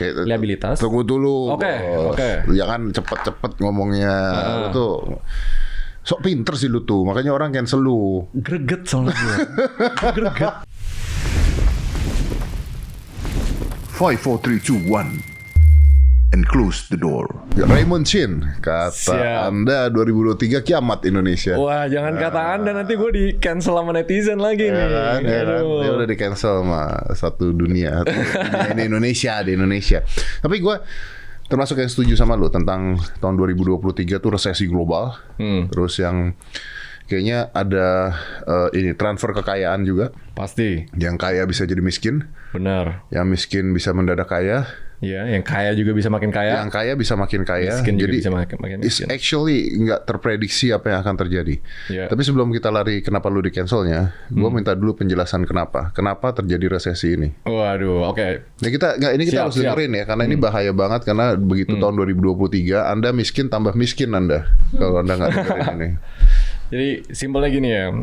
liabilitas. Tunggu dulu. Oke. Jangan cepet-cepet ngomongnya. Lu tuh sok pinter sih lu tuh, makanya orang cancel lu. Greget soalnya gue. Greget. 5, 4, 3, 2, 1 and close the door. Raymond Chin, kata Siap. Anda 2023 kiamat Indonesia. Wah, jangan kata Anda, nanti gue di cancel sama netizen lagi nih. Kan? Aduh. Dia udah di cancel sama satu dunia. Di Indonesia. Tapi gue termasuk yang setuju sama lu tentang tahun 2023 tuh resesi global. Terus yang kayaknya ada ini transfer kekayaan juga. Pasti. Yang kaya bisa jadi miskin, Benar. yang miskin bisa mendadak kaya, Iya, yang kaya juga bisa makin kaya. yang kaya bisa makin kaya. Miskin juga Jadi bisa makin it's miskin. actually nggak terprediksi apa yang akan terjadi. Iya. Tapi sebelum kita lari kenapa lu di cancelnya, gue minta dulu penjelasan kenapa terjadi resesi ini. Waduh, oke. Nah kita Siap, harus dengerin ya, karena ini bahaya banget karena begitu tahun 2023 Anda miskin tambah miskin Anda kalau Anda nggak dengerin ini. Jadi simpelnya gini ya,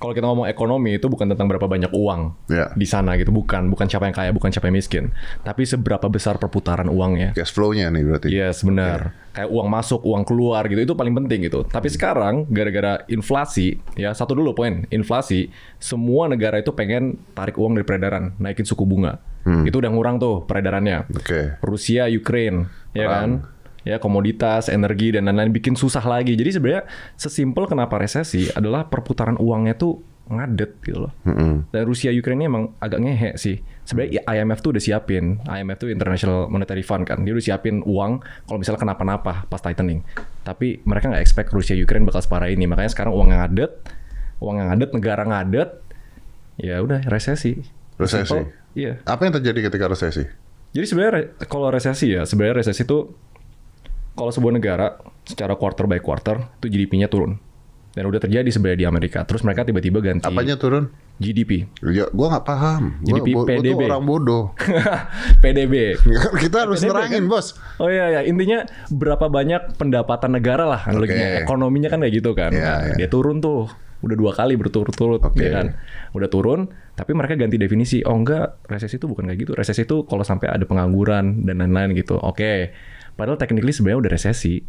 kalau kita ngomong ekonomi itu bukan tentang berapa banyak uang Ya. di sana gitu, bukan siapa yang kaya, bukan siapa yang miskin, tapi seberapa besar perputaran uangnya. Cash flow-nya nih berarti. Yes, benar. Kayak uang masuk, uang keluar gitu, itu paling penting gitu. Tapi sekarang gara-gara inflasi, ya satu dulu poin, inflasi, semua negara itu pengen tarik uang dari peredaran, naikin suku bunga. Itu udah ngurang tuh peredarannya. Oke. Rusia, Ukraine, ya kan? Ya komoditas, energi dan lain-lain bikin susah lagi. Jadi sebenarnya sesimpel kenapa resesi adalah perputaran uangnya tuh ngadet gitu loh. Dan Rusia, Ukraine ini emang agak ngehe sih. Sebenarnya IMF tuh udah siapin. IMF tuh International Monetary Fund kan. Dia udah siapin uang kalau misalnya kenapa-napa pas tightening. Tapi mereka nggak expect Rusia, Ukraine bakal separah ini. Makanya sekarang uang yang ngadet, negara ngadet, ya udah resesi. Resesi. Simple, iya. Apa yang terjadi ketika resesi? Jadi sebenarnya kalau resesi ya, sebenarnya resesi itu kalau sebuah negara secara quarter by quarter itu GDP-nya turun. Dan udah terjadi sebenarnya di Amerika. Terus mereka tiba-tiba ganti Apanya turun? GDP. Ya, gue nggak paham. GDP Gue tuh PDB. orang bodoh. PDB. Kita harus PDB nerangin, kan? bos. Oh iya, berapa berapa banyak pendapatan negara lah analoginya. Ekonominya kan kayak gitu kan. Iya, Nah, iya. dia turun tuh. Udah 2 kali berturut-turut Oke. ya kan. Udah turun, tapi mereka ganti definisi. Oh enggak, resesi itu bukan kayak gitu. Resesi itu kalau sampai ada pengangguran dan lain-lain gitu. Oke. Padahal technically sebenarnya udah resesi.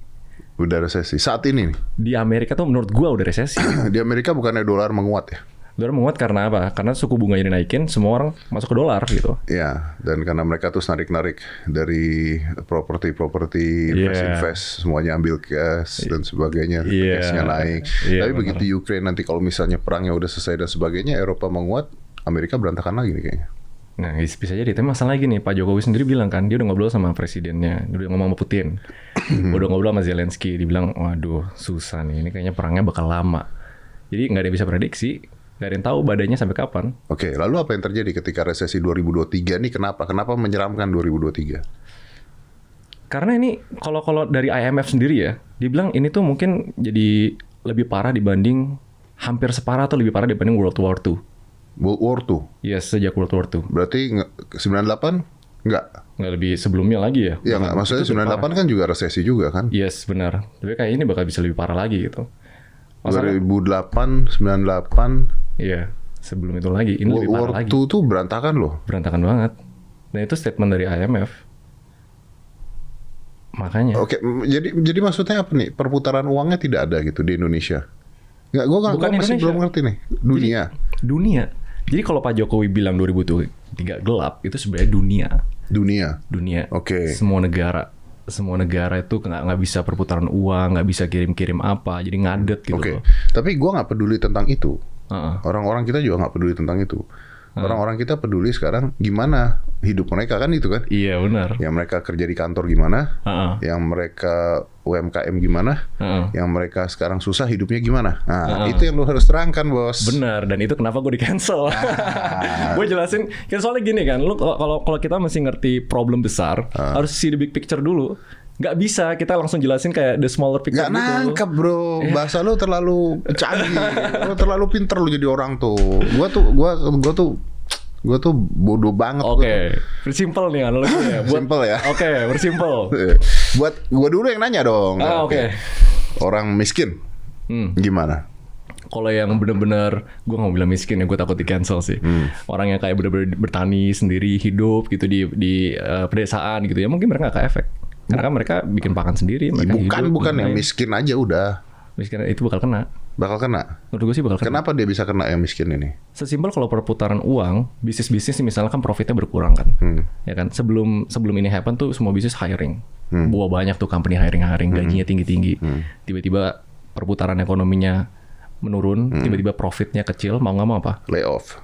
Udah resesi. Saat ini nih. Di Amerika tuh menurut gua udah resesi. Di Amerika bukannya dolar menguat ya? Dolar menguat karena apa? Karena suku bunganya dinaikin, semua orang masuk ke dolar gitu. Iya, dan karena mereka tuh narik-narik dari properti Iya. invest, semuanya ambil cash dan sebagainya, Iya. cashnya naik. Iya, Tapi benar. begitu Ukraine nanti kalau misalnya perangnya udah selesai dan sebagainya, Eropa menguat, Amerika berantakan lagi nih kayaknya. Nah, bisa jadi. Tapi masalah lagi nih, Pak Jokowi sendiri bilang kan, dia udah ngobrol sama presidennya, dia udah ngomong sama Putin, udah ngobrol sama Zelensky, dibilang, waduh, susah nih, ini kayaknya perangnya bakal lama. Jadi nggak ada yang bisa prediksi, nggak ada yang tahu badainya sampai kapan. Oke, lalu apa yang terjadi ketika resesi 2023 nih? Kenapa menyeramkan 2023? Karena ini, kalau dari IMF sendiri ya, dibilang ini tuh mungkin jadi lebih parah dibanding, hampir separah atau lebih parah dibanding World War II. World War II? Yes, sejak World War II. Berarti 98? Enggak. Nggak lebih sebelumnya lagi ya? Ya nggak, maksudnya Itu lebih 98 parah. kan juga resesi juga kan? Yes, benar. Tapi kayak ini bakal bisa lebih parah lagi gitu. Masalah, 2008, 98, iya, sebelum itu lagi. Ini lebih World War parah lagi. II tuh berantakan loh. Berantakan banget. Dan itu statement dari IMF. Makanya. Oke, jadi maksudnya apa nih? Perputaran uangnya tidak ada gitu di Indonesia? Nggak, gue Bukan masih Indonesia. belum ngerti nih. Dunia. Dunia. Jadi kalau Pak Jokowi bilang 2023 gelap, itu sebenarnya dunia. Dunia. Oke. Semua negara itu nggak bisa perputaran uang, nggak bisa kirim-kirim apa, jadi ngadet gitu Oke. loh. Tapi gue nggak peduli tentang itu. Heeh. Orang-orang kita juga nggak peduli tentang itu. Orang-orang kita peduli sekarang gimana hidup mereka kan itu kan? Iya benar. Yang mereka kerja di kantor gimana? Heeh. Yang mereka UMKM gimana? Heeh. Yang mereka sekarang susah hidupnya gimana? Nah, itu yang lu harus terangkan, bos. Benar, dan itu kenapa gue di cancel. Gue jelasin, kan soalnya gini kan, lu kalau kita mesti ngerti problem besar, harus see the big picture dulu. Nggak bisa kita langsung jelasin kayak the smaller picture Gak gitu. nangkep bro, bahasa lu terlalu canggih, lu terlalu pinter lu jadi orang tuh. Gua tuh bodoh banget. Oke, bersimpel nih analoginya. Simple ya. Oke, bersimpel. Buat gua dulu yang nanya dong. Oke. Orang miskin, gimana? Kalau yang bener-bener, gue nggak mau bilang miskin ya, gue takut di cancel sih. Orang yang kayak bener-bener bertani sendiri, hidup gitu di pedesaan gitu ya, mungkin mereka nggak efek. Karena kan mereka bikin pakan sendiri. Mereka bukan yang miskin aja udah. Miskin itu bakal kena. Bakal kena. Menurut gue sih bakal kena. Kenapa dia bisa kena yang miskin ini? Sesimpel kalau perputaran uang, bisnis-bisnis nih misalnya kan profitnya berkurang kan. Ya kan? Sebelum ini happen tuh semua bisnis hiring. Banyak tuh company hiring, gajinya tinggi-tinggi. Tiba-tiba perputaran ekonominya menurun, tiba-tiba profitnya kecil, mau nggak mau apa? Layoff.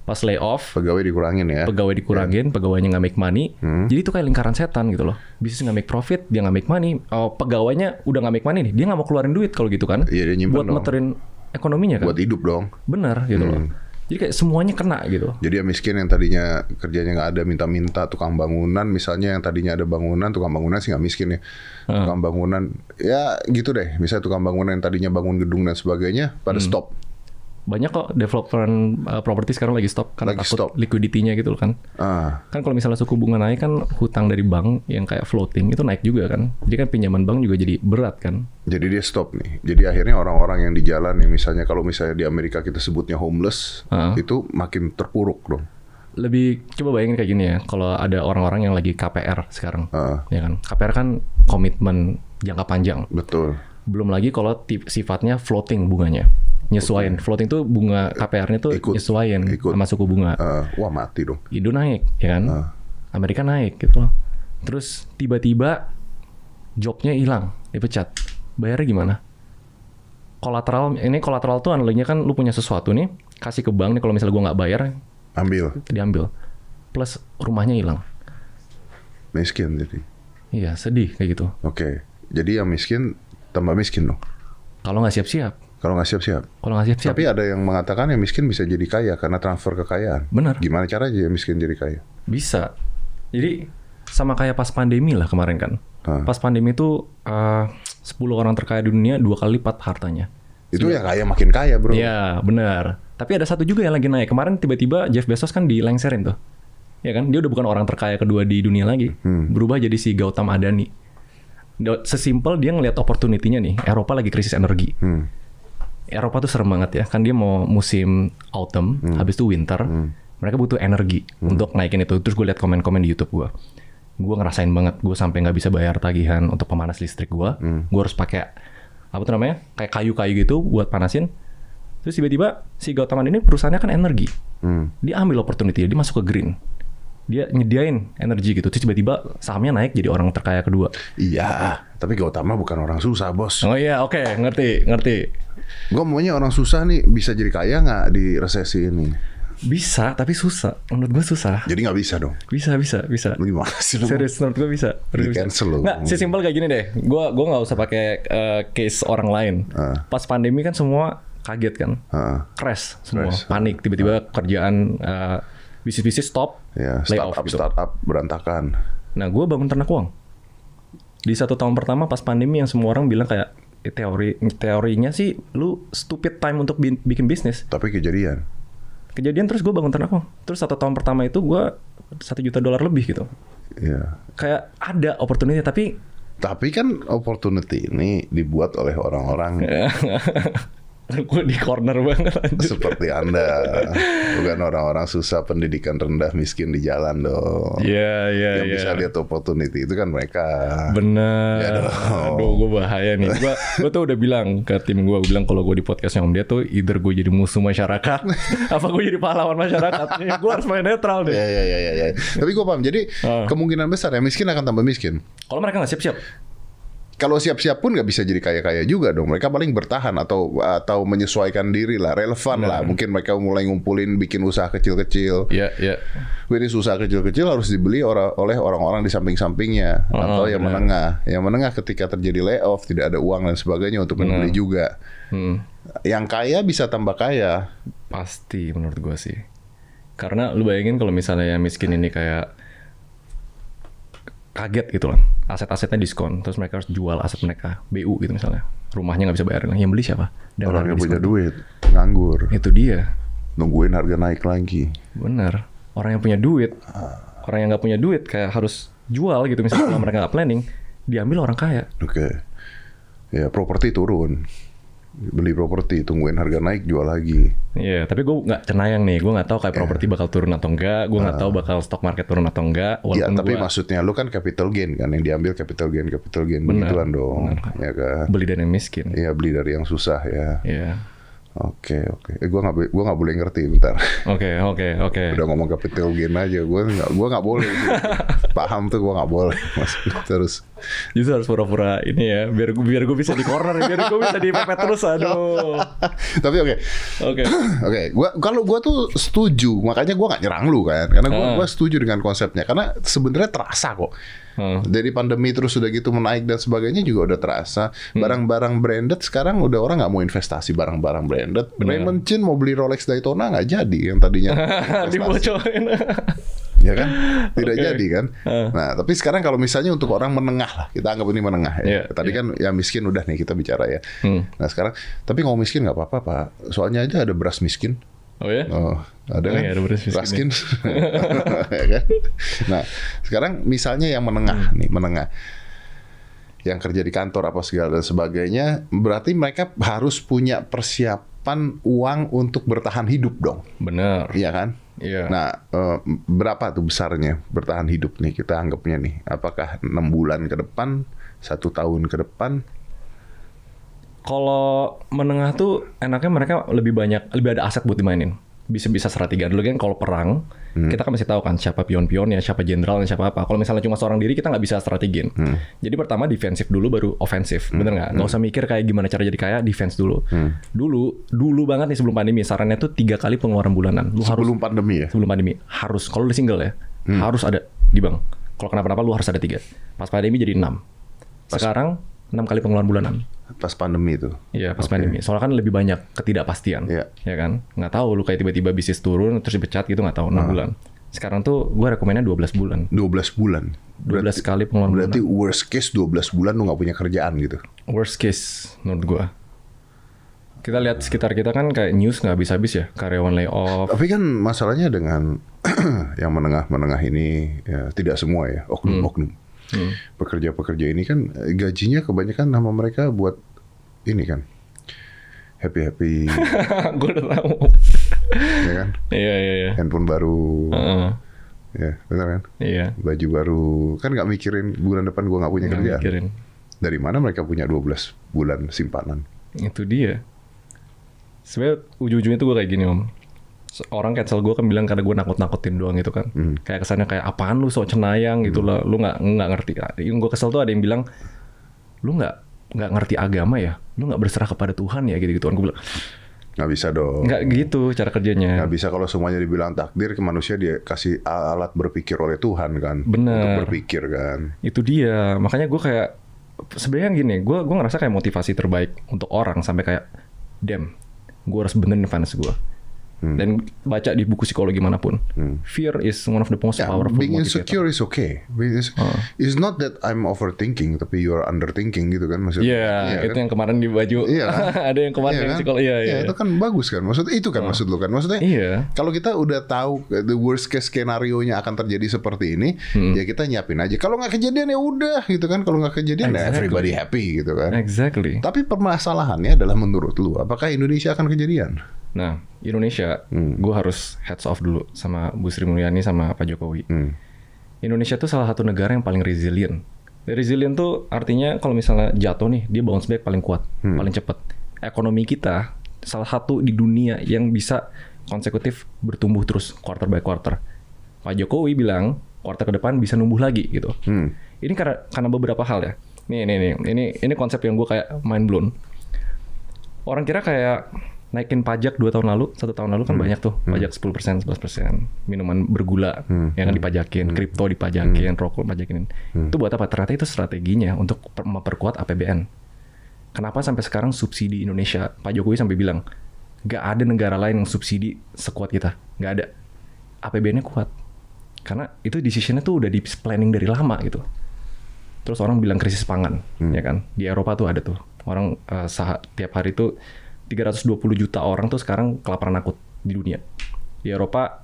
Pas layoff, Pegawai dikurangin ya. Pegawainya nggak make money. Jadi itu kayak lingkaran setan gitu loh. Bisnis nggak make profit, dia nggak make money. Pegawainya udah nggak make money nih, dia nggak mau keluarin duit kalau gitu kan. Iya, dia nyimpen buat meterin ekonominya kan. Buat hidup dong. Bener gitu loh. Jadi kayak semuanya kena gitu. Jadi yang miskin yang tadinya kerjanya nggak ada, minta-minta, tukang bangunan misalnya, yang tadinya ada bangunan, tukang bangunan sih nggak miskin ya. Tukang bangunan, ya gitu deh. Misalnya tukang bangunan yang tadinya bangun gedung dan sebagainya, pada stop. Banyak kok developer properti sekarang lagi stop karena Lagi takut liquidity-nya gitu kan. Kan kalau misalnya suku bunga naik kan hutang dari bank yang kayak floating itu naik juga kan. Jadi kan pinjaman bank juga jadi berat kan. Jadi dia stop nih. Jadi akhirnya orang-orang yang di jalan nih, misalnya kalau misalnya di Amerika kita sebutnya homeless, itu makin terpuruk dong. Lebih coba bayangin kayak gini ya, kalau ada orang-orang yang lagi KPR sekarang, ya kan. KPR kan komitmen jangka panjang. Betul. Belum lagi kalau sifatnya floating bunganya. Nyesuaiin. Floating tuh bunga KPR-nya tuh nyesuaiin sama suku bunga. Wah mati dong. Indo naik, ya kan? Amerika naik gitu loh. Terus tiba-tiba jobnya hilang, dipecat. Bayarnya gimana? Kolateral tuh analoginya kan lu punya sesuatu nih, kasih ke bank nih, kalau misalnya gua nggak bayar, diambil. Plus rumahnya hilang. Miskin jadi. Iya, sedih kayak gitu. Oke. Jadi yang miskin tambah miskin dong. Kalau nggak siap-siap. Tapi ada yang mengatakan yang miskin bisa jadi kaya karena transfer kekayaan. Benar. Gimana caranya yang miskin jadi kaya? Bisa. Jadi sama kayak pas pandemi lah kemarin kan. Pas pandemi itu 10 orang terkaya di dunia 2 kali lipat hartanya. Itu ya kaya makin kaya bro. Iya benar. Tapi ada satu juga yang lagi naik. Kemarin tiba-tiba Jeff Bezos kan dilengserin tuh. Ya kan? Dia udah bukan orang terkaya kedua di dunia lagi. Berubah jadi si Gautam Adani. Sesimpel dia ngelihat opportunity-nya nih. Eropa lagi krisis energi. Eropa tuh serem banget ya. Kan dia mau musim autumn, habis itu winter. Mereka butuh energi untuk naikin itu. Terus gue lihat komen-komen di YouTube gue. Gue ngerasain banget. Gue sampai nggak bisa bayar tagihan untuk pemanas listrik gue. Gue harus pakai apa tuh namanya? Kayak kayu-kayu gitu buat panasin. Terus tiba-tiba si Gautam ini perusahaannya kan energi. Dia ambil opportunity, dia masuk ke green. Dia nyediain energi gitu. Terus tiba-tiba sahamnya naik jadi orang terkaya kedua. Iya, tapi Gautama bukan orang susah bos. Oh iya, oke, ngerti. Gue maunya orang susah nih bisa jadi kaya nggak di resesi ini? Bisa, tapi susah. Menurut gue susah. Jadi nggak bisa dong? Bisa. Gimana sih lu? Serius, menurut gue bisa. Di cancel loh. Nggak, simpel kayak gini deh. Gue nggak usah pakai case orang lain. Pas pandemi kan semua kaget kan, crash semua, panik. Tiba-tiba kerjaan bisnis-bisnis stop, layoff gitu. Startup berantakan. Nah, gue bangun ternak uang. Di 1 tahun pertama pas pandemi yang semua orang bilang kayak teorinya sih lu stupid time untuk bikin bisnis. Tapi kejadian terus gue bangun ternak uang. Terus 1 tahun pertama itu gue $1 juta lebih gitu. Iya. Kayak ada opportunity Tapi kan opportunity ini dibuat oleh orang-orang gue di corner banget anjir. Seperti Anda. Bukan orang-orang susah, pendidikan rendah, miskin di jalan dong. Iya. Yang bisa lihat opportunity itu kan mereka. Bener. Ya dong. Aduh, gue bahaya nih. Gue tuh udah bilang ke tim gue bilang kalau gue di podcastnya Om Dia tuh either gue jadi musuh masyarakat, apa gue jadi pahlawan masyarakat. Gue harus main netral deh. Iya. Tapi gue paham. Jadi kemungkinan besar ya miskin akan tambah miskin. Kalau mereka nggak siap-siap. Kalau siap-siap pun nggak bisa jadi kaya-kaya juga dong. Mereka paling bertahan atau menyesuaikan diri lah, relevan lah. Mungkin mereka mulai ngumpulin, bikin usaha kecil-kecil. Iya. Bisnis usaha kecil-kecil harus dibeli oleh orang-orang di samping-sampingnya atau yang menengah. Yang menengah ketika terjadi layoff, tidak ada uang dan sebagainya untuk membeli juga. Yang kaya bisa tambah kaya. Pasti menurut gue sih. Karena lu bayangin kalau misalnya yang miskin ini kayak kaget gitu lah, aset-asetnya diskon, terus mereka harus jual aset mereka, BU gitu misalnya, rumahnya nggak bisa bayar, yang beli siapa? Dan orang yang punya duit, nganggur. Itu dia. Nungguin harga naik lagi. Bener. Orang yang punya duit, orang yang nggak punya duit kayak harus jual gitu misalnya kalau mereka nggak planning, diambil orang kaya. Oke. Ya properti turun. beli properti, tungguin harga naik, jual lagi. Iya, tapi gue nggak cenayang nih. Gue nggak tahu kayak properti bakal turun atau enggak. Gue nggak tahu bakal stock market turun atau enggak. Ya, tapi maksudnya lu kan capital gain kan, yang diambil capital gain begituan dong. Ya kan. Beli dari yang miskin. Iya, beli dari yang susah ya. Iya. Oke. Gua nggak boleh ngerti, bentar. Oke. Udah ngomong capital gain aja, gua nggak boleh. Paham tuh, gua nggak boleh. Mas, terus. Justru harus pura-pura ini ya, biar gue bisa di corner, biar gue bisa dipepet terus, aduh. Tapi oke. Gua tuh setuju, makanya gua nggak nyerang lu kan, karena gua setuju dengan konsepnya, karena sebenarnya terasa kok. Dari pandemi terus udah gitu menaik dan sebagainya juga udah terasa. Barang-barang branded sekarang udah orang nggak mau investasi barang-barang branded. Raymond Chin mau beli Rolex Daytona nggak jadi, yang tadinya dibocorin. Ya kan, tidak jadi kan. Nah, tapi sekarang kalau misalnya untuk orang menengah lah, kita anggap ini menengah ya. Tadi kan ya miskin udah nih kita bicara ya. Nah sekarang, tapi kalau miskin nggak apa-apa Pak. Soalnya aja ada beras miskin. Oh ya? Oh, ada kan? Ada beras miskin. Ya kan? Nah, sekarang misalnya yang menengah nih, menengah. Yang kerja di kantor apa segala dan sebagainya, berarti mereka harus punya persiapan uang untuk bertahan hidup dong. Bener. Iya kan? Iya. Nah, berapa tuh besarnya bertahan hidup nih kita anggapnya nih? Apakah 6 bulan ke depan, 1 tahun ke depan? Kalau menengah tuh enaknya mereka lebih ada aset buat dimainin. Bisa strategi. Dulu kan kalau perang, kita kan masih tahu kan siapa pion-pionnya, siapa jenderalnya, siapa apa. Kalau misalnya cuma seorang diri, kita nggak bisa strategin. Jadi pertama defensif dulu, baru ofensif. Bener nggak? Nggak usah mikir kayak gimana cara jadi kaya, defense dulu. Dulu banget nih sebelum pandemi, sarannya tuh 3 kali pengeluaran bulanan. Sebelum pandemi ya? Sebelum pandemi. Harus, kalau lu single ya, harus ada di bank. Kalau kenapa-napa lu harus ada 3. Pas pandemi jadi 6. Sekarang 6 kali pengeluaran bulanan. Pas pandemi itu? Iya, pas pandemi. Soalnya kan lebih banyak ketidakpastian. Ya kan? Nggak tahu lu kayak tiba-tiba bisnis turun, terus dipecat gitu, nggak tahu. 6 bulan. Sekarang tuh gue rekomennya 12 bulan. 12 bulan? 12 kali pengeluaran berarti bulanan. Worst case 12 bulan lu nggak punya kerjaan gitu? Worst case menurut gue. Kita lihat sekitar kita kan kayak news nggak habis-habis ya. Karyawan layoff. Tapi kan masalahnya dengan yang menengah-menengah ini, ya, tidak semua ya, oknum-oknum. Pekerja-pekerja ini kan gajinya kebanyakan nama mereka buat ini kan happy. Gue udah tahu. Ya kan? Iya. Handphone baru. Ya, benar kan? Iya. Baju baru. Kan nggak mikirin bulan depan gue nggak punya kerjaan. Mikirin. Dari mana mereka punya 12 bulan simpanan? Itu dia. Sebenarnya ujung-ujungnya tuh gue kayak gini, Om. Orang cancel gue kan bilang karena gue nakut-nakutin doang gitu kan. Kayak kesannya kayak apaan lu sok cenayang gitu lah. Lu nggak ngerti. Yang gue kesel tuh ada yang bilang, lu nggak ngerti agama ya? Lu nggak berserah kepada Tuhan ya gitu-gitu kan. Gue bilang, nggak bisa dong. Nggak gitu cara kerjanya. Nggak bisa kalau semuanya dibilang takdir ke manusia, dia kasih alat berpikir oleh Tuhan kan. Bener. Untuk berpikir kan. Itu dia. Makanya gue kayak, sebenarnya gini, gue ngerasa kayak motivasi terbaik untuk orang sampai kayak, damn, gue harus benerin finance gue. Dan baca di buku psikologi manapun, fear is one of the most powerful being motivator. insecure is okay. It's not that I'm overthinking, tapi you are underthinking gitu kan maksudnya. Iya, itu kan? Yang kemarin di baju. Ada yang kemarin yang psikologi. Iya, itu kan bagus kan. Maksudnya itu kan maksud lu kan. Maksudnya kalau kita udah tahu the worst case skenario-nya akan terjadi seperti ini, ya kita nyiapin aja. Kalau nggak kejadian ya udah gitu kan. Kalau nggak kejadian ya everybody happy gitu kan. Exactly. Tapi permasalahannya adalah menurut lu, apakah Indonesia akan kejadian? Nah, Indonesia, gue harus heads off dulu sama Bu Sri Mulyani sama Pak Jokowi. Indonesia tuh salah satu negara yang paling resilient. Resilient tuh artinya kalau misalnya jatuh nih, dia bounce back paling kuat, paling cepat. Ekonomi kita salah satu di dunia yang bisa konsekutif bertumbuh terus quarter by quarter. Pak Jokowi bilang quarter ke depan bisa numbuh lagi gitu. Ini karena beberapa hal ya. Ini konsep yang gue kayak mind blown. Orang kira kayak naikin pajak 1 tahun lalu kan banyak tuh, pajak 10%, 11%, minuman bergula yang kan dipajakin, kripto dipajakin, rokok dipajakin. Itu buat apa? Ternyata itu strateginya untuk memperkuat APBN. Kenapa sampai sekarang subsidi Indonesia, Pak Jokowi sampai bilang, gak ada negara lain yang subsidi sekuat kita. Gak ada. APBN-nya kuat. Karena itu decision-nya tuh udah di planning dari lama gitu. Terus orang bilang krisis pangan, ya kan? Di Eropa tuh ada tuh. Orang tiap hari tuh 320 juta orang tuh sekarang kelaparan akut di dunia. Di Eropa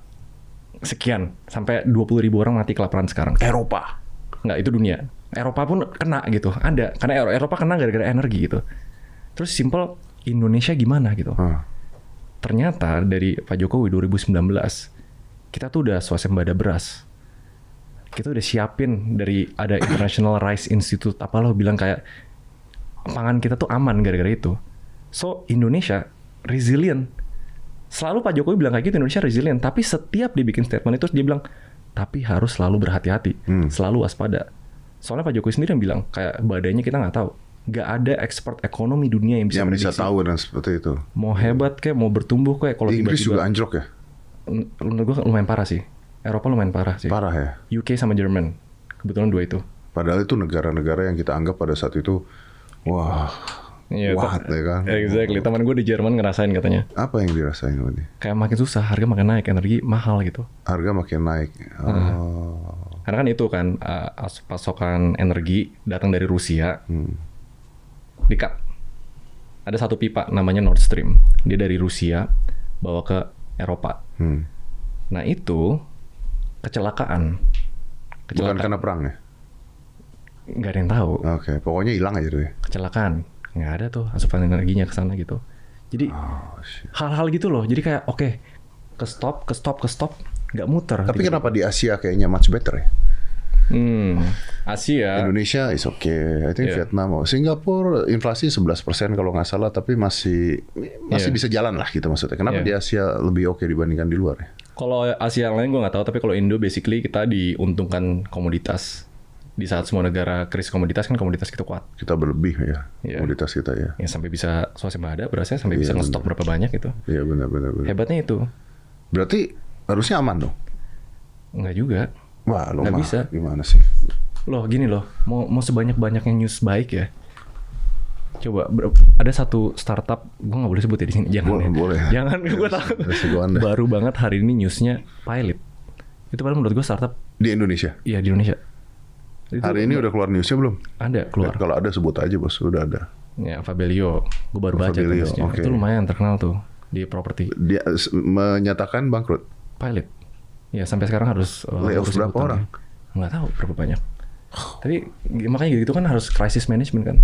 sekian, sampai 20 ribu orang mati kelaparan sekarang. Eropa? Nggak, itu dunia. Eropa pun kena gitu, ada. Karena Eropa kena gara-gara energi gitu. Terus simple, Indonesia gimana gitu. Hah. Ternyata dari Pak Jokowi 2019 kita tuh udah swasembada beras. Kita udah siapin dari ada International Rice Institute apa lo bilang kayak pangan kita tuh aman gara-gara itu. So Indonesia resilient. Selalu Pak Jokowi bilang kayak gitu, Indonesia resilient. Tapi setiap dia bikin statement itu dia bilang tapi harus selalu berhati-hati, selalu waspada. Soalnya Pak Jokowi sendiri yang bilang kayak badainya kita nggak tahu. Nggak ada expert ekonomi dunia yang bisa tahu dan seperti itu. Mau hebat kayak mau bertumbuh kayak kalau Di Inggris tiba-tiba juga anjlok ya? menurut gue lumayan parah sih. Eropa lumayan parah sih. Parah ya? UK sama Jerman. Kebetulan dua itu. Padahal itu negara-negara yang kita anggap pada saat itu, wah, Iya, what ya kan? Exactly. Teman gue di Jerman ngerasain katanya. Apa yang dirasain ini? Kayak makin susah, harga makin naik, energi mahal gitu. Harga makin naik. Karena kan itu kan pasokan energi datang dari Rusia. Di-cut. Ada satu pipa namanya Nord Stream. Dia dari Rusia bawa ke Eropa. Nah itu kecelakaan. Bukan karena perang ya? Nggak ada yang tahu. Oke, pokoknya hilang aja tuh ya. Kecelakaan. Nggak ada tuh asupan energinya ke sana gitu. Jadi hal-hal gitu loh. Jadi kayak oke, ke stop, nggak muter. Tapi kenapa di Asia kayaknya much better ya? Asia. Indonesia is okay. I think Vietnam, Singapura inflasi 11% kalau nggak salah, tapi masih bisa jalan lah gitu maksudnya. Kenapa di Asia lebih oke dibandingkan di luar ya? Kalau Asia yang lain gue nggak tahu, tapi kalau Indo basically kita diuntungkan komoditas. Di saat semua negara krisis komoditas kan komoditas kita kuat. Kita berlebih ya, komoditas kita ya. Ya sampai bisa swasembada berasnya sampai bisa ngestok berapa banyak itu. Iya benar. Hebatnya itu. Berarti harusnya aman dong? Enggak juga. Wah, lo nggak bisa. Gimana sih? Loh gini loh, mau sebanyak-banyaknya news baik ya. Coba ada satu startup, gue nggak boleh sebut ya di sini. Jangan boleh. Jangan, gue tahu. Baru banget hari ini newsnya Pilot. Itu padahal menurut gue startup di Indonesia. Iya di Indonesia. Itu hari ini udah keluar newsnya belum? Ada keluar. Kalau ada sebut aja bos, udah ada. Ya Fabelio, gue baru baca newsnya. Okay. Itu lumayan terkenal tuh di properti. Dia menyatakan bangkrut. Pilot. Ya sampai sekarang harus layoff berapa orang? Nggak tahu berapa banyak. Tapi makanya gitu kan harus crisis management kan.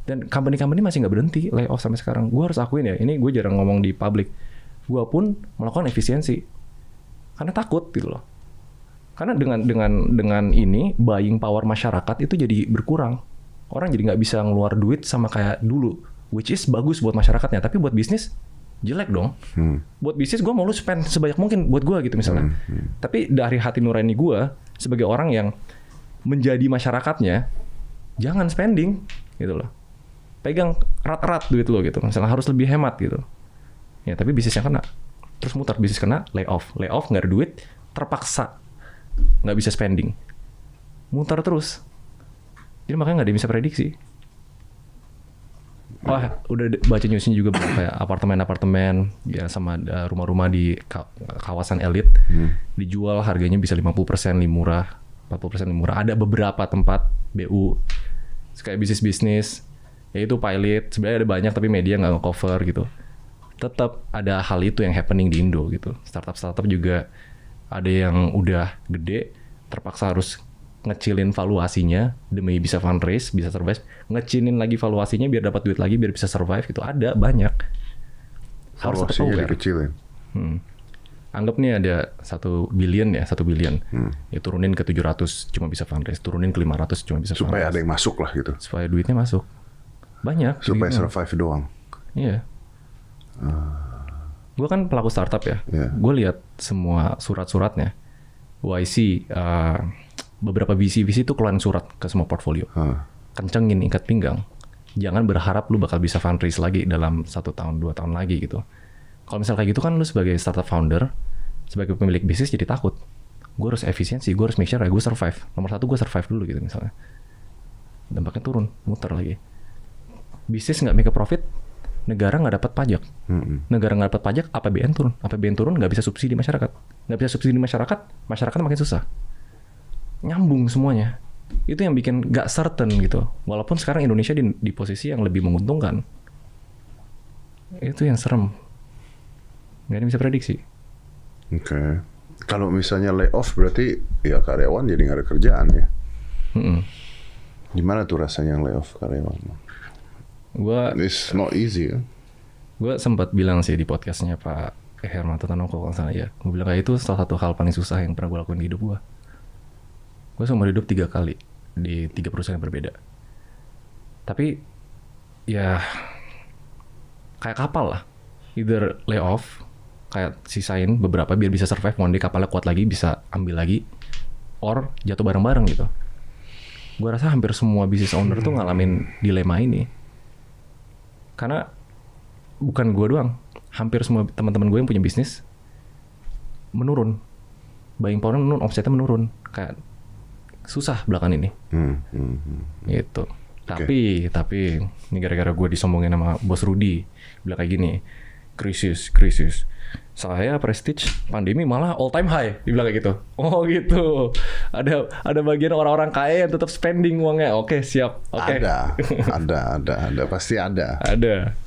Dan company-company masih nggak berhenti layoff sampai sekarang. Gue harus akuin ya, ini gue jarang ngomong di public. Gue pun melakukan efisiensi karena takut gitu loh. Karena dengan ini buying power masyarakat itu jadi berkurang. Orang jadi nggak bisa ngeluar duit sama kayak dulu, which is bagus buat masyarakatnya. Tapi buat bisnis jelek dong. Buat bisnis gue mau lu spend sebanyak mungkin buat gue gitu misalnya. Tapi dari hati nurani gue sebagai orang yang menjadi masyarakatnya, jangan spending gitu loh. Pegang erat-erat duit lo gitu. Misalnya harus lebih hemat gitu. Ya tapi bisnisnya kena. Terus muter, bisnis kena, layoff nggak ada duit, terpaksa nggak bisa spending, muter terus. Jadi makanya nggak ada yang bisa prediksi. Wah, udah baca newsnya juga kayak apartemen-apartemen ya sama rumah-rumah di kawasan elit dijual harganya bisa 50% lebih murah, 40% lebih murah. Ada beberapa tempat BU kayak bisnis ya itu Pilot. Sebenarnya ada banyak tapi media nggak nge-cover gitu. Tetap ada hal itu yang happening di Indo gitu. Startup juga ada yang udah gede, terpaksa harus ngecilin valuasinya demi bisa fundraise, bisa survive. Ngecilin lagi valuasinya biar dapat duit lagi, biar bisa survive. Itu ada banyak. Valuasinya dikecilin. Anggap nih ada 1 billion. Ya turunin ke 700 cuma bisa fundraise, turunin ke 500 cuma bisa fundraise. Supaya ada yang masuk lah gitu. Supaya duitnya masuk. Banyak. Supaya survive doang. Iya. Gue kan pelaku startup ya. Gue lihat semua surat-suratnya. YC, beberapa VC itu keluarin surat ke semua portfolio. Kencengin ikat pinggang. Jangan berharap lu bakal bisa fundraise lagi dalam 1 tahun, 2 tahun lagi gitu. Kalau misal kayak gitu kan lu sebagai startup founder, sebagai pemilik bisnis jadi takut. Gue harus efisiensi, gue harus make sure gue survive. Nomor 1 gue survive dulu gitu misalnya. Dampaknya turun, muter lagi. Bisnis nggak make a profit, negara nggak dapat pajak. Negara nggak dapat pajak, APBN turun nggak bisa subsidi masyarakat. Nggak bisa subsidi masyarakat makin susah. Nyambung semuanya. Itu yang bikin nggak certain gitu. Walaupun sekarang Indonesia di posisi yang lebih menguntungkan. Itu yang serem. Nggak ada yang bisa prediksi. Oke. Kalau misalnya layoff berarti ya karyawan jadi nggak ada kerjaan ya. Gimana tuh rasanya yang layoff karyawan? It's not easy kan? Gue sempat bilang sih di podcastnya Pak Hermanto Tanoko kalau nggak salah ya. Gue bilang kayak itu salah satu hal paling susah yang pernah gue lakuin di hidup gue. Gue seumur hidup 3 kali di 3 perusahaan yang berbeda. Tapi ya kayak kapal lah. Either lay off, kayak sisain beberapa biar bisa survive, one day kapalnya kuat lagi, bisa ambil lagi, or jatuh bareng-bareng gitu. Gue rasa hampir semua business owner tuh ngalamin dilema ini. Karena bukan gue doang, hampir semua teman-teman gue yang punya bisnis menurun. Buying power menurun, omsetnya menurun. Kayak susah belakangan ini. Gitu. Tapi ini gara-gara gue disombongin sama bos Rudy, bilang kayak gini, krisis. Saya Prestige pandemi malah all time high, dibilang kayak gitu. Oh gitu. Ada bagian orang-orang kaya yang tetap spending uangnya. Oke, siap. Oke. Ada, pasti ada.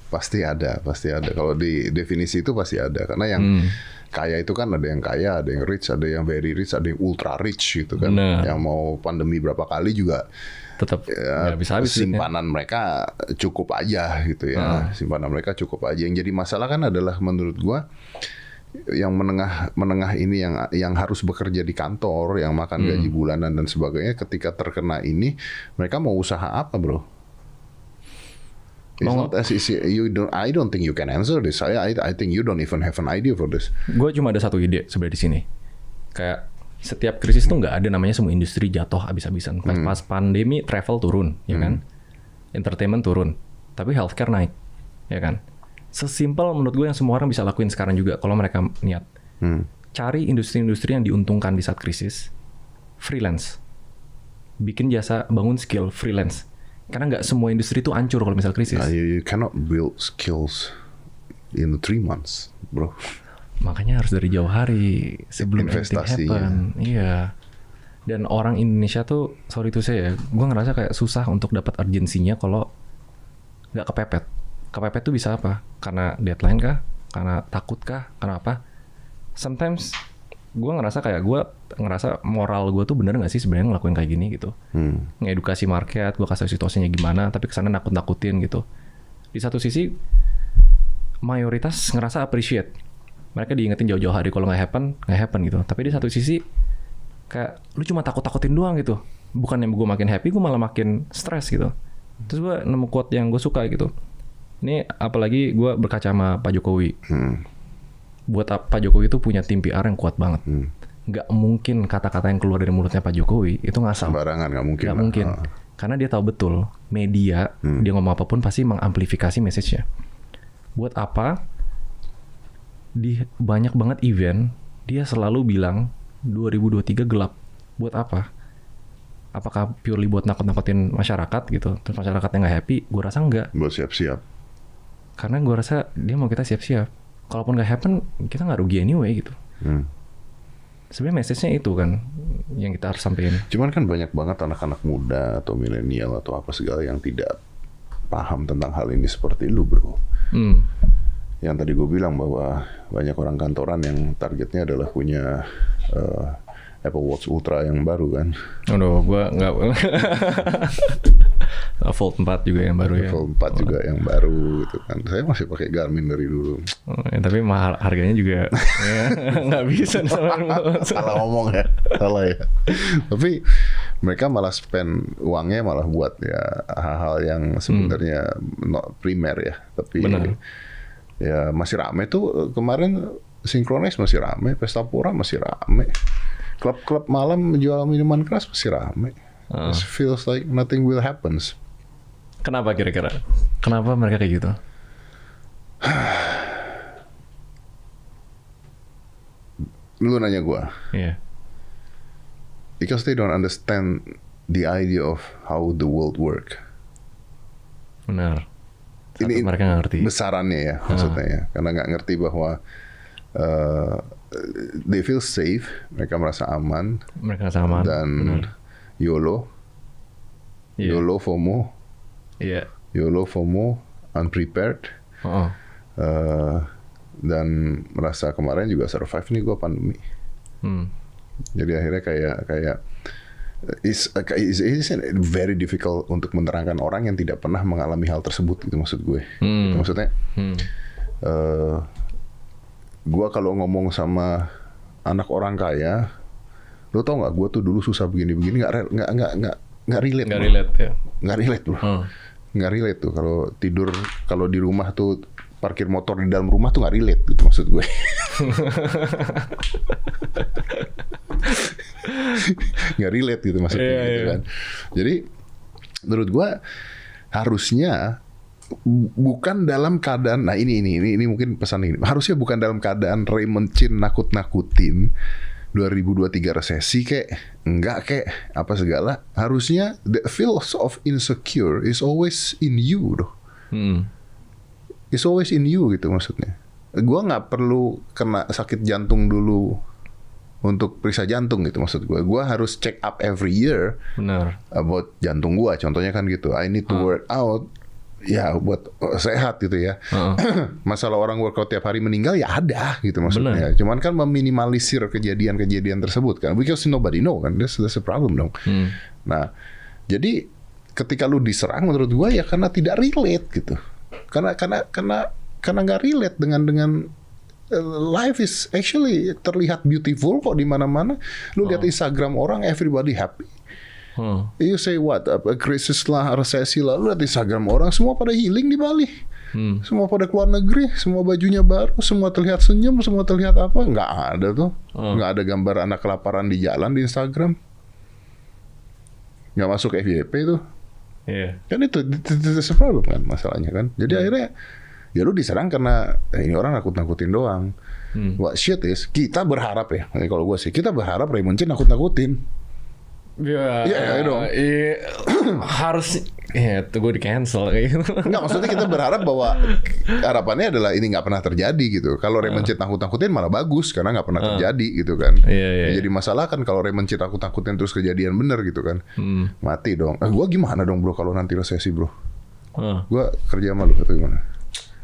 Pasti ada. Kalau di definisi itu pasti ada. Karena yang kaya itu kan ada yang kaya, ada yang rich, ada yang very rich, ada yang ultra rich gitu kan. Bener. Yang mau pandemi berapa kali juga Tetap ya, bisa habis simpanan mereka cukup aja gitu ya. Simpanan mereka cukup aja. Yang jadi masalah kan adalah menurut gua yang menengah ini yang harus bekerja di kantor, yang makan gaji bulanan dan sebagainya, ketika terkena ini mereka mau usaha apa, bro? It's not as easy. I don't think you can answer this. I think you don't even have an idea for this. Gue cuma ada satu ide sebenarnya di sini. Kayak setiap krisis tuh nggak ada namanya semua industri jatuh habis-habisan. Pas pandemi travel turun, ya kan? Entertainment turun, tapi healthcare naik, ya kan? Sesimpel menurut gue yang semua orang bisa lakuin sekarang juga kalau mereka niat. Cari industri-industri yang diuntungkan di saat krisis, freelance, bikin jasa, bangun skill, freelance. Karena nggak semua industri itu hancur kalau misal krisis. You cannot build skills in 3 months, bro. Makanya harus dari jauh hari sebelum anything happen. Iya. Dan orang Indonesia tuh, sorry to say ya, gue ngerasa kayak susah untuk dapat urgensinya kalau nggak kepepet. Kepepet tuh bisa apa? Karena deadline kah? Karena takut kah? Karena apa? Sometimes gue ngerasa moral gue tuh bener nggak sih sebenarnya ngelakuin kayak gini gitu. Ngedukasi market, gue kasih situasinya gimana, tapi kesana nakut-nakutin gitu. Di satu sisi mayoritas ngerasa appreciate. Mereka diingetin jauh-jauh hari kalau nggak happen gitu. Tapi di satu sisi kayak lu cuma takut-takutin doang gitu. Bukan yang gue makin happy, gue malah makin stres gitu. Terus gue nemu quote yang gue suka gitu. Ini apalagi gue berkaca sama Pak Jokowi. Buat Pak Jokowi itu punya tim PR yang kuat banget. Nggak mungkin kata-kata yang keluar dari mulutnya Pak Jokowi itu ngasal. Sembarangan, nggak mungkin. Nggak mungkin. Karena dia tahu betul media, dia ngomong apapun pasti mengamplifikasi message-nya. Buat apa? Di banyak banget event dia selalu bilang 2023 gelap. Buat apa? Apakah purely buat nakut-nakutin masyarakat gitu? Terus masyarakatnya nggak happy? Gue rasa nggak. Buat siap-siap. Karena gue rasa dia mau kita siap-siap. Kalaupun nggak happen, kita nggak rugi anyway gitu. Sebenarnya message-nya itu kan yang kita harus sampaikan. Cuman kan banyak banget anak-anak muda atau milenial atau apa segala yang tidak paham tentang hal ini seperti lu, bro. Yang tadi gue bilang bahwa banyak orang kantoran yang targetnya adalah punya Apple Watch Ultra yang baru kan. Aduh, gue nggak. Fold 4 juga yang baru ya. Fold 4 juga yang baru gitu kan. Saya masih pakai Garmin dari dulu. Tapi mahal, harganya juga ya, nggak bisa sama. Salah ngomong ya. Salah ya. Tapi mereka malah spend uangnya malah buat ya hal-hal yang sebenarnya not primer ya. Tapi ya masih rame tuh kemarin. Synchronize masih rame, Pesta Pura masih rame, klub-klub malam menjual minuman keras masih rame. It feels like nothing will happen. Kenapa kira-kira? Kenapa mereka kayak gitu? Lu nanya gua. Iya. Because they don't understand the idea of how the world work. Benar. Ini mereka nggak ngerti besarannya ya maksudnya ya, karena nggak ngerti bahwa they feel safe, mereka merasa aman. Mereka merasa aman. Dan YOLO, YOLO FOMO, YOLO FOMO, unprepared, dan merasa kemarin juga survive nih gue pandemi. Jadi akhirnya kayak it's very difficult untuk menerangkan orang yang tidak pernah mengalami hal tersebut, itu maksud gue. Maksudnya Gua kalau ngomong sama anak orang kaya, lo tau nggak? Gua tuh dulu susah begini-begini, nggak relate. Nggak relate ya. Nggak relate bro. Nggak relate tuh kalau tidur, kalau di rumah tuh parkir motor di dalam rumah tuh nggak relate gitu maksud gue. Nggak relate gitu maksudnya gitu kan. Jadi menurut gue harusnya bukan dalam keadaan, nah ini mungkin pesan ini, harusnya bukan dalam keadaan Raymond Chin nakut-nakutin 2023 resesi enggak apa segala. Harusnya the feels of insecure is always in you doh. It's always in you gitu maksudnya. Gua nggak perlu kena sakit jantung dulu untuk periksa jantung gitu maksud gue. Gua harus check up every year. Benar. About jantung gua contohnya kan gitu. I need to work out. Ya buat sehat gitu ya. Masalah orang workout tiap hari meninggal ya ada gitu maksudnya. Bener. Cuman kan meminimalisir kejadian-kejadian tersebut kan. Because nobody know kan. That's a problem dong. Nah, jadi ketika lu diserang menurut gua ya karena tidak relate gitu. Karena nggak relate dengan life is actually terlihat beautiful kok di mana-mana. Lu lihat Instagram orang everybody happy. You say what? Krisis lah, resesi lah. Lu lihat Instagram orang semua pada healing di Bali. Semua pada keluar negeri, semua bajunya baru, semua terlihat senyum, semua terlihat apa? Nggak ada tuh. Nggak ada gambar anak kelaparan di jalan di Instagram. Nggak masuk FYP tuh. Kan itu problem kan masalahnya kan. Jadi akhirnya ya lu diserang karena ini orang nakut-nakutin doang. What shit is, kita berharap ya, kalau gue sih, kita berharap Raymond Chin nakut-nakutin. Ya dong. Harus ya itu gue di cancel kayak gitu. Enggak, maksudnya kita berharap bahwa harapannya adalah ini nggak pernah terjadi gitu. Kalau Raymond Chin nakut-nakutin malah bagus karena nggak pernah terjadi gitu kan. Jadi masalah kan kalau Raymond Chin nakut-nakutin terus kejadian bener gitu kan. Mati dong. Gue gimana dong bro kalau nanti resesi bro? Gue kerja sama lu atau gimana?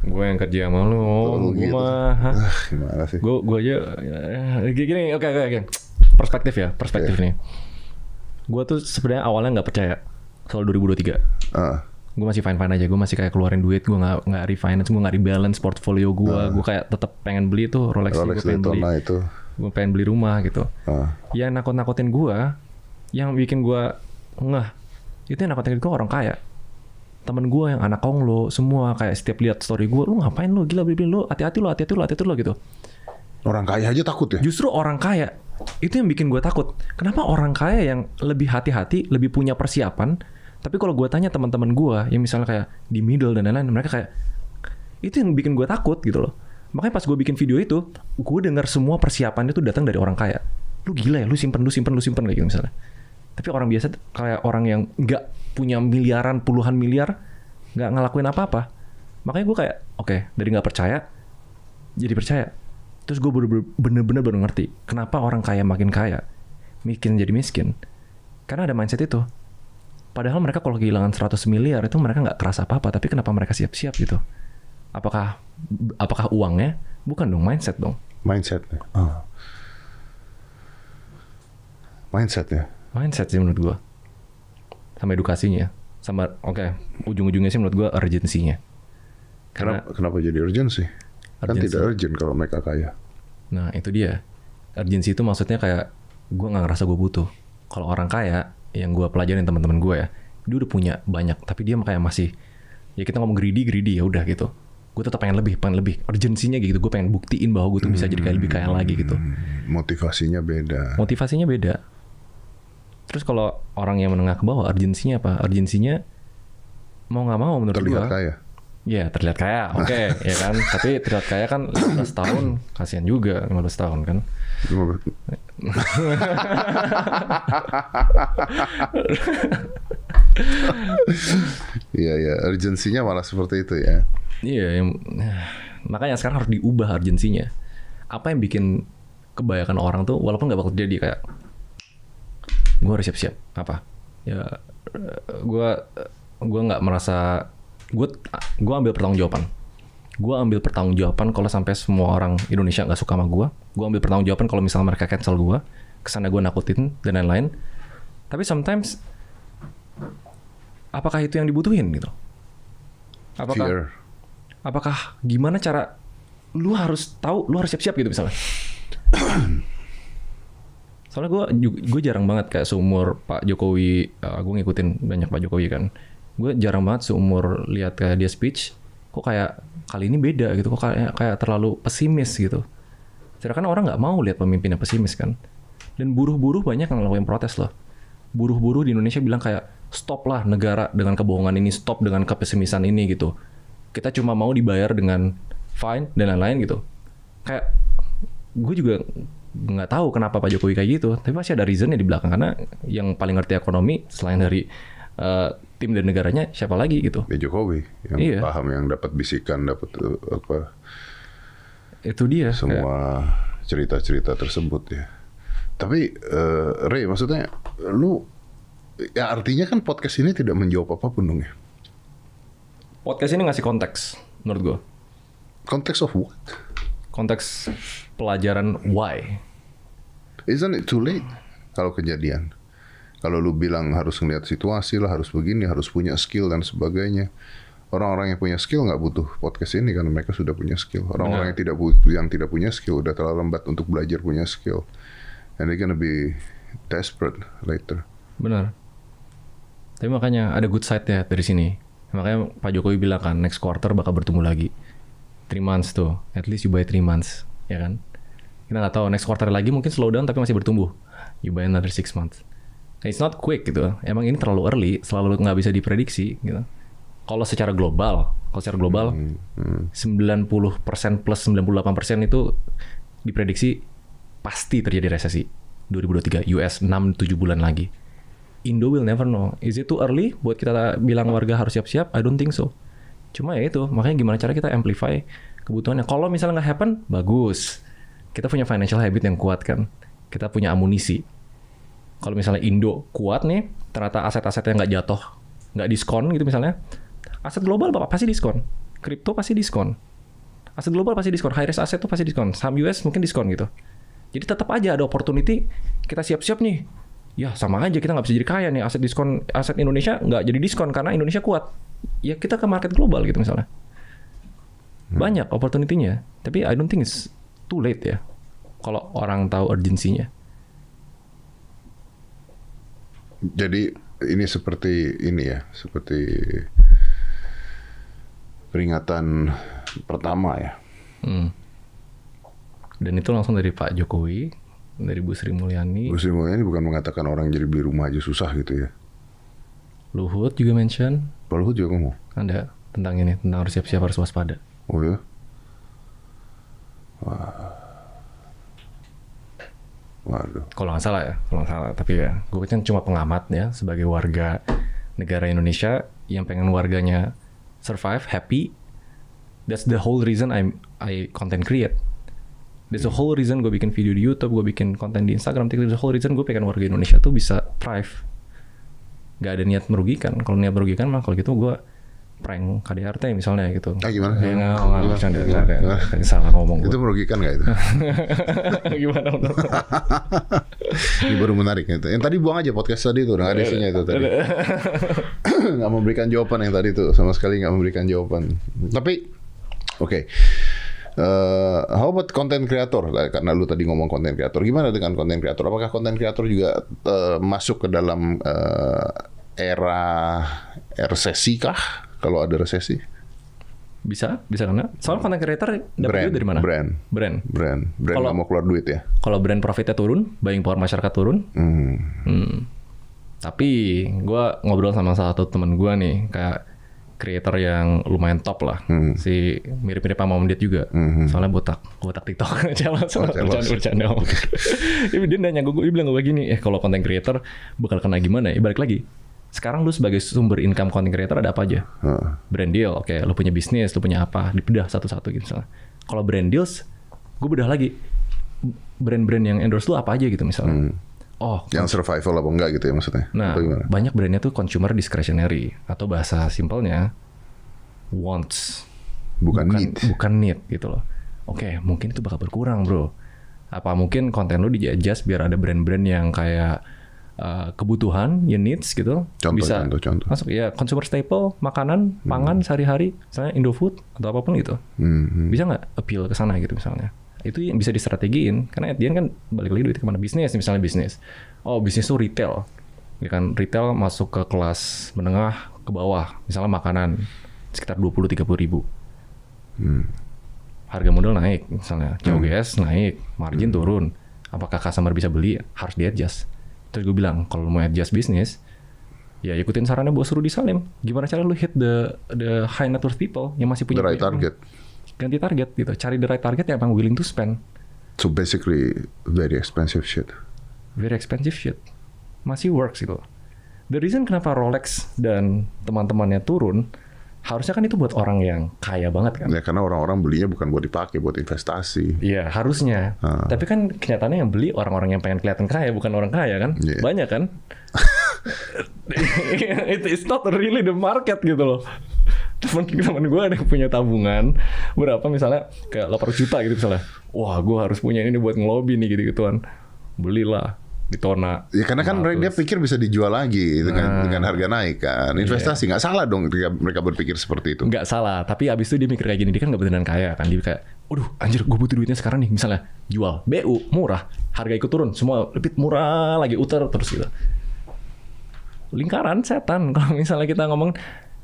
Gue yang kerja sama lu. Gue mah gimana sih? Gue aja gini. Oke. Perspektif nih. Gue tuh sebenarnya awalnya nggak percaya soal 2023. Gue masih fine aja. Gue masih kayak keluarin duit. Gue nggak refinance. Gue nggak rebalance portfolio gue. Gue kayak tetap pengen beli tuh Rolex gue pengen beli. Gue pengen beli rumah gitu. Yang nakut-nakutin gue, yang bikin gue ngeh, itu yang nakut-nakutin gue orang kaya. Temen gue yang anak konglo semua kayak setiap lihat story gue, lu ngapain lu, gila beli lu, hati-hati lu gitu. Orang kaya aja takut ya? Justru orang kaya itu yang bikin gue takut. Kenapa orang kaya yang lebih hati-hati, lebih punya persiapan, tapi kalau gue tanya teman-teman gue yang misalnya kayak di middle dan lain-lain, mereka kayak itu yang bikin gue takut gitu loh. Makanya pas gue bikin video itu, gue dengar semua persiapan itu datang dari orang kaya. Lu gila ya, lu simpen kayak gitu misalnya. Tapi orang biasa kayak orang yang nggak punya miliaran, puluhan miliar, nggak ngelakuin apa-apa. Makanya gue kayak, oke, dari nggak percaya jadi percaya. Terus gue bener-bener baru ngerti kenapa orang kaya makin kaya, miskin jadi miskin. Karena ada mindset itu. Padahal mereka kalau kehilangan 100 miliar itu mereka nggak kerasa apa-apa, tapi kenapa mereka siap-siap gitu? Apakah uangnya? Bukan dong, mindset dong. Mindset sih menurut gue. Sama edukasinya. Sama ujung-ujungnya sih menurut gue urgensinya. Kenapa jadi urgensi? Kan tidak urgent kalau mereka kaya. Nah itu dia. Urgensi itu maksudnya kayak gue gak ngerasa gue butuh. Kalau orang kaya, yang gue pelajarin teman-teman gue ya, dia udah punya banyak, tapi dia kayak masih, ya kita ngomong greedy ya udah gitu. Gue tetap pengen lebih. Urgensinya gitu, gue pengen buktiin bahwa gue tuh bisa jadi kayak lebih kaya lagi gitu. Motivasinya beda. Terus kalau orang yang menengah ke bawah, urgensinya apa? Urgensinya mau gak mau menurut gue terlihat kaya. Ya terlihat kaya, oke, ya kan. Tapi terlihat kaya kan 15 tahun, kasihan juga 15 tahun kan. Iya, urgensinya malah seperti itu ya. Iya, makanya sekarang harus diubah urgensinya. Apa yang bikin kebanyakan orang tuh, walaupun nggak bakal jadi kayak, gue harus siap-siap, apa? Ya, gue nggak merasa. Gue ambil pertanggungjawaban. Gue ambil pertanggungjawaban kalau sampai semua orang Indonesia nggak suka sama gue. Gue ambil pertanggungjawaban kalau misalnya mereka cancel gue, kesana gue nakutin dan lain-lain. Tapi sometimes, apakah itu yang dibutuhin gitu? Apakah gimana cara lu harus tahu, lu harus siap-siap gitu misalnya. Soalnya gue jarang banget kayak seumur Pak Jokowi, gue ngikutin banyak Pak Jokowi kan. Gue jarang banget seumur lihat kayak dia speech, kok kayak kali ini beda gitu, kok kayak terlalu pesimis gitu. Sedangkan orang nggak mau lihat pemimpin yang pesimis kan. Dan buruh-buruh banyak yang ngelakuin protes loh. Buruh-buruh di Indonesia bilang kayak stop lah negara dengan kebohongan ini, stop dengan kepesimisan ini gitu. Kita cuma mau dibayar dengan fine dan lain-lain gitu. Kayak gue juga nggak tahu kenapa Pak Jokowi kayak gitu, tapi pasti ada reasonnya di belakang, karena yang paling ngerti ekonomi selain dari tim dan negaranya siapa lagi gitu. Ya Jokowi yang paham, yang dapat bisikan, dapat apa? Itu dia. Semua cerita-cerita tersebut ya. Tapi Ray, maksudnya lu ya artinya kan podcast ini tidak menjawab apapun dong ya. Podcast ini ngasih konteks menurut gue. Konteks of what? Konteks pelajaran why. Isn't it too late kalau kejadian? Kalau lu bilang harus ngeliat situasi lah, harus begini, harus punya skill dan sebagainya. Orang-orang yang punya skill nggak butuh podcast ini karena mereka sudah punya skill. Orang-orang yang tidak punya skill udah terlalu lambat untuk belajar punya skill. And they're gonna be desperate later. Benar. Tapi makanya ada good side-nya dari sini. Makanya Pak Jokowi bilang kan next quarter bakal bertumbuh lagi. 3 months tuh. At least you buy 3 months. Ya kan? Kita nggak tahu next quarter lagi mungkin slow down tapi masih bertumbuh. You buy another 6 months. It's not quick gitu. Emang ini terlalu early. Selalu nggak bisa diprediksi gitu. Kalau secara global 90% plus 98% itu diprediksi pasti terjadi resesi 2023 US 6-7 bulan lagi. Indo will never know. Is it too early buat kita bilang warga harus siap-siap? I don't think so. Cuma ya itu, makanya gimana cara kita amplify kebutuhannya. Kalau misalnya nggak happen, bagus. Kita punya financial habit yang kuat kan. Kita punya amunisi. Kalau misalnya Indo kuat nih, ternyata aset-asetnya nggak jatuh, nggak diskon gitu misalnya. Aset global pasti diskon. Kripto pasti diskon. Aset global pasti diskon. High risk aset tuh pasti diskon. Saham US mungkin diskon gitu. Jadi tetap aja ada opportunity, kita siap-siap nih. Ya sama aja kita nggak bisa jadi kaya nih, aset diskon, aset Indonesia nggak jadi diskon karena Indonesia kuat. Ya kita ke market global gitu misalnya. Banyak opportunity-nya, tapi I don't think it's too late ya. Kalau orang tahu urgensinya. Jadi ini seperti ini ya, seperti peringatan pertama ya. Dan itu langsung dari Pak Jokowi, dari Bu Sri Mulyani. Bu Sri Mulyani bukan mengatakan orang jadi beli rumah aja susah gitu ya. Luhut juga mention. Pak Luhut juga ngomong. Ada tentang ini, tentang harus siap-siap, harus waspada. Oh ya? Waduh. Kalau nggak salah ya, Tapi ya, gue kan cuma pengamat ya, sebagai warga negara Indonesia yang pengen warganya survive, happy. That's the whole reason I content create. That's the whole reason gue bikin video di YouTube, gue bikin konten di Instagram, TikTok. The whole reason gue pengen warga Indonesia tuh bisa thrive. Gak ada niat merugikan. Kalau niat merugikan mah kalau gitu gue prank KDRT misalnya gitu. Gimana? Ya nggak bercanda. Salah ngomong gue. Itu merugikan nggak itu? Gimana? Ini baru menarik itu. Yang tadi buang aja podcast tadi tuh, nggak ada isinya itu tadi. Nggak memberikan jawaban yang tadi tuh, sama sekali nggak memberikan jawaban. Tapi, oke. How about content creator? Karena lu tadi ngomong content creator, gimana dengan content creator? Apakah content creator juga masuk ke dalam era resesi kah? Kalau ada resesi? Bisa karena soal content creator dapat duit dari mana? Brand nggak mau keluar duit ya? Kalau brand profitnya turun, buying power masyarakat turun. Tapi gue ngobrol sama salah satu teman gue nih, kayak creator yang lumayan top lah, si mirip-mirip sama Om Ded juga, soalnya botak TikTok, bercanda. Dia nanya gue bilang gue gini, kalau content creator bakal kena gimana ya? Balik lagi, sekarang lu sebagai sumber income content creator ada apa aja? Brand deal, oke, lu punya bisnis, lu punya apa, dibedah satu-satu gitu misalnya. Kalau brand deals, gue bedah lagi, brand-brand yang endorse lu apa aja gitu misalnya. Yang survival apa enggak gitu ya maksudnya? Nah, banyak brandnya tuh consumer discretionary, atau bahasa simpelnya wants, bukan need gitu loh. Oke, mungkin itu bakal berkurang bro. Apa mungkin konten lu di-adjust biar ada brand-brand yang kayak kebutuhan, your needs gitu. Bisa contoh. masuk ya consumer staple, makanan, pangan sehari-hari, misalnya Indofood atau apapun gitu. Bisa nggak appeal ke sana gitu misalnya. Itu yang bisa distrategiin karena at the end kan balik lagi duit kemana, bisnis misalnya bisnis. Oh bisnis itu retail. Ya kan retail masuk ke kelas menengah ke bawah, misalnya makanan sekitar 20-30 ribu. Harga modal naik misalnya, COGS naik, margin turun. Apakah customer bisa beli? Harus di-adjust. Terus gue bilang, kalau mau adjust bisnis, ya ikutin sarannya Bos Rudy Salim. Gimana cara lu hit the high net worth people yang masih punya The right target. Ganti target gitu. Cari the right target yang emang willing to spend. So basically very expensive shit. Very expensive shit. Masih works gitu. The reason kenapa Rolex dan teman-temannya turun, harusnya kan itu buat orang yang kaya banget kan. Ya karena orang-orang belinya bukan buat dipakai, buat investasi. Iya harusnya. Tapi kan kenyataannya yang beli orang-orang yang pengen kelihatan kaya, bukan orang kaya kan. Yeah. Banyak kan. It's not really the market gitu loh. Temen gue ada yang punya tabungan berapa misalnya kayak 800 juta gitu misalnya. Wah gue harus punya ini buat ngelobi nih gitu-gituan. Belilah di Tona. Ya karena kan dia pikir bisa dijual lagi dengan harga naik kan. Investasi nggak salah dong ketika mereka berpikir seperti itu. Nggak salah, tapi abis itu dia mikir kayak gini, dia kan nggak beneran kaya kan. Dia kayak, waduh anjir gue butuh duitnya sekarang nih. Misalnya jual BU murah, harga ikut turun, semua lebih murah lagi, uter terus gitu. Lingkaran setan kalau misalnya kita ngomong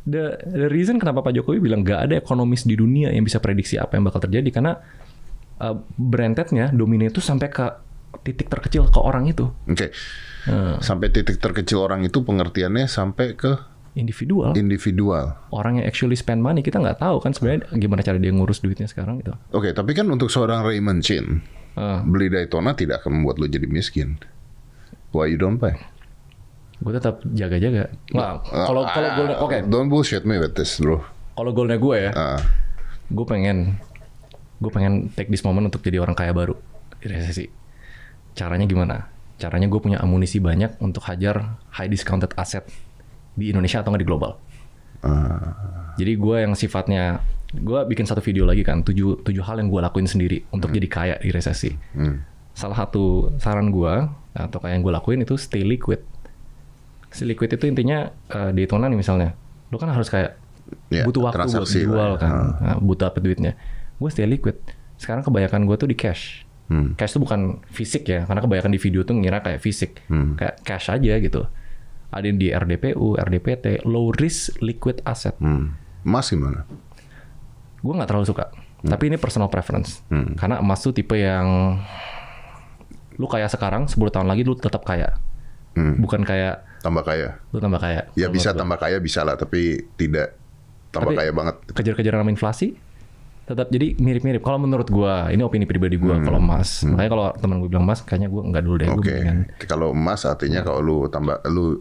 the reason kenapa Pak Jokowi bilang nggak ada ekonomis di dunia yang bisa prediksi apa yang bakal terjadi karena brandednya dominate itu sampai ke titik terkecil ke orang itu. Oke. Sampai titik terkecil orang itu pengertiannya sampai ke individual. Orang yang actually spend money kita nggak tahu kan sebenarnya gimana cara dia ngurus duitnya sekarang gitu. Oke, tapi kan untuk seorang Raymond Chin beli Daytona tidak akan membuat lo jadi miskin. Why you don't buy? Gue tetap jaga-jaga. Nah, kalau goalnya, oke. Don't bullshit me with this, bro. Kalau goalnya gue ya, gue pengen take this moment untuk jadi orang kaya baru di resesi. Caranya gimana? Caranya gue punya amunisi banyak untuk hajar high discounted asset di Indonesia atau nggak di global. Jadi gue yang sifatnya, gue bikin satu video lagi kan, 7 hal yang gue lakuin sendiri untuk jadi kaya di resesi. Salah satu saran gue atau kayak yang gue lakuin itu stay liquid. Stay liquid itu intinya Daytona nih misalnya, lo kan harus kayak butuh waktu buat jual kan, butuh apa duitnya. Gue stay liquid. Sekarang kebanyakan gue tuh di cash. Cash itu bukan fisik ya, karena kebanyakan di video tuh ngira kayak fisik, kayak cash aja gitu. Ada di RDPU, RDPT, low risk liquid asset. Emas gimana? Gue nggak terlalu suka, tapi ini personal preference. Karena emas tuh tipe yang lu kaya sekarang, 10 tahun lagi lu tetap kaya, bukan kayak tambah kaya. Lu tambah kaya. Ya bisa tambah kaya bisa lah, tapi tidak tambah kaya banget. Kejar-kejaran sama inflasi. Tetap jadi mirip-mirip. Kalau menurut gue, ini opini pribadi gue kalau emas. Makanya kalau teman gue bilang emas, kayaknya gue nggak dulu deh. Oke. Kalau emas artinya kalau lu tambah lu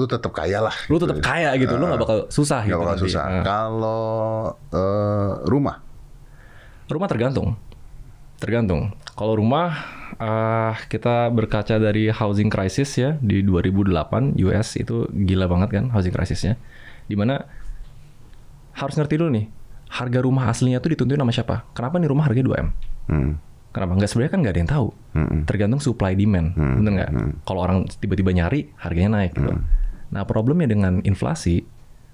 tetap kaya lah. Lu tetap kaya gitu. Lu nggak bakal susah. Nggak bakal susah. Kalau rumah tergantung. Kalau rumah kita berkaca dari housing crisis ya di 2008 US itu gila banget kan housing crisisnya. Dimana harus ngerti dulu nih. Harga rumah aslinya tuh ditentuin sama siapa? Kenapa nih rumah harganya 2M? Kenapa? Nggak, sebenarnya kan nggak ada yang tahu. Tergantung supply demand, bener nggak? Kalau orang tiba-tiba nyari, harganya naik gitu. Nah problemnya dengan inflasi,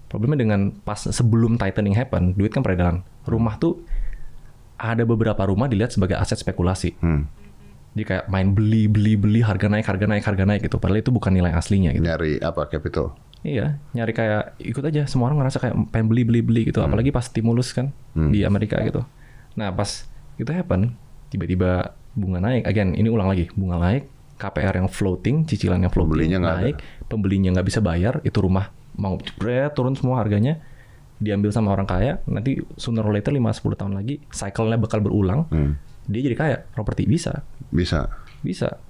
problemnya dengan pas sebelum tightening happen, duit kan peredaran. Rumah tuh ada beberapa rumah dilihat sebagai aset spekulasi. Jadi kayak main beli, harga naik gitu. Padahal itu bukan nilai aslinya gitu. Nyari apa? Capital. Iya, nyari kayak ikut aja. Semua orang ngerasa kayak pengen beli gitu. Apalagi pas stimulus kan di Amerika gitu. Nah pas itu happen, tiba-tiba bunga naik. Again, ini ulang lagi. Bunga naik, KPR yang floating, cicilan yang floating naik. Pembelinya nggak bisa bayar, itu rumah mau turun semua harganya. Diambil sama orang kaya, nanti sooner or later 5-10 tahun lagi, cycle-nya bakal berulang. Dia jadi kaya, properti bisa. Bisa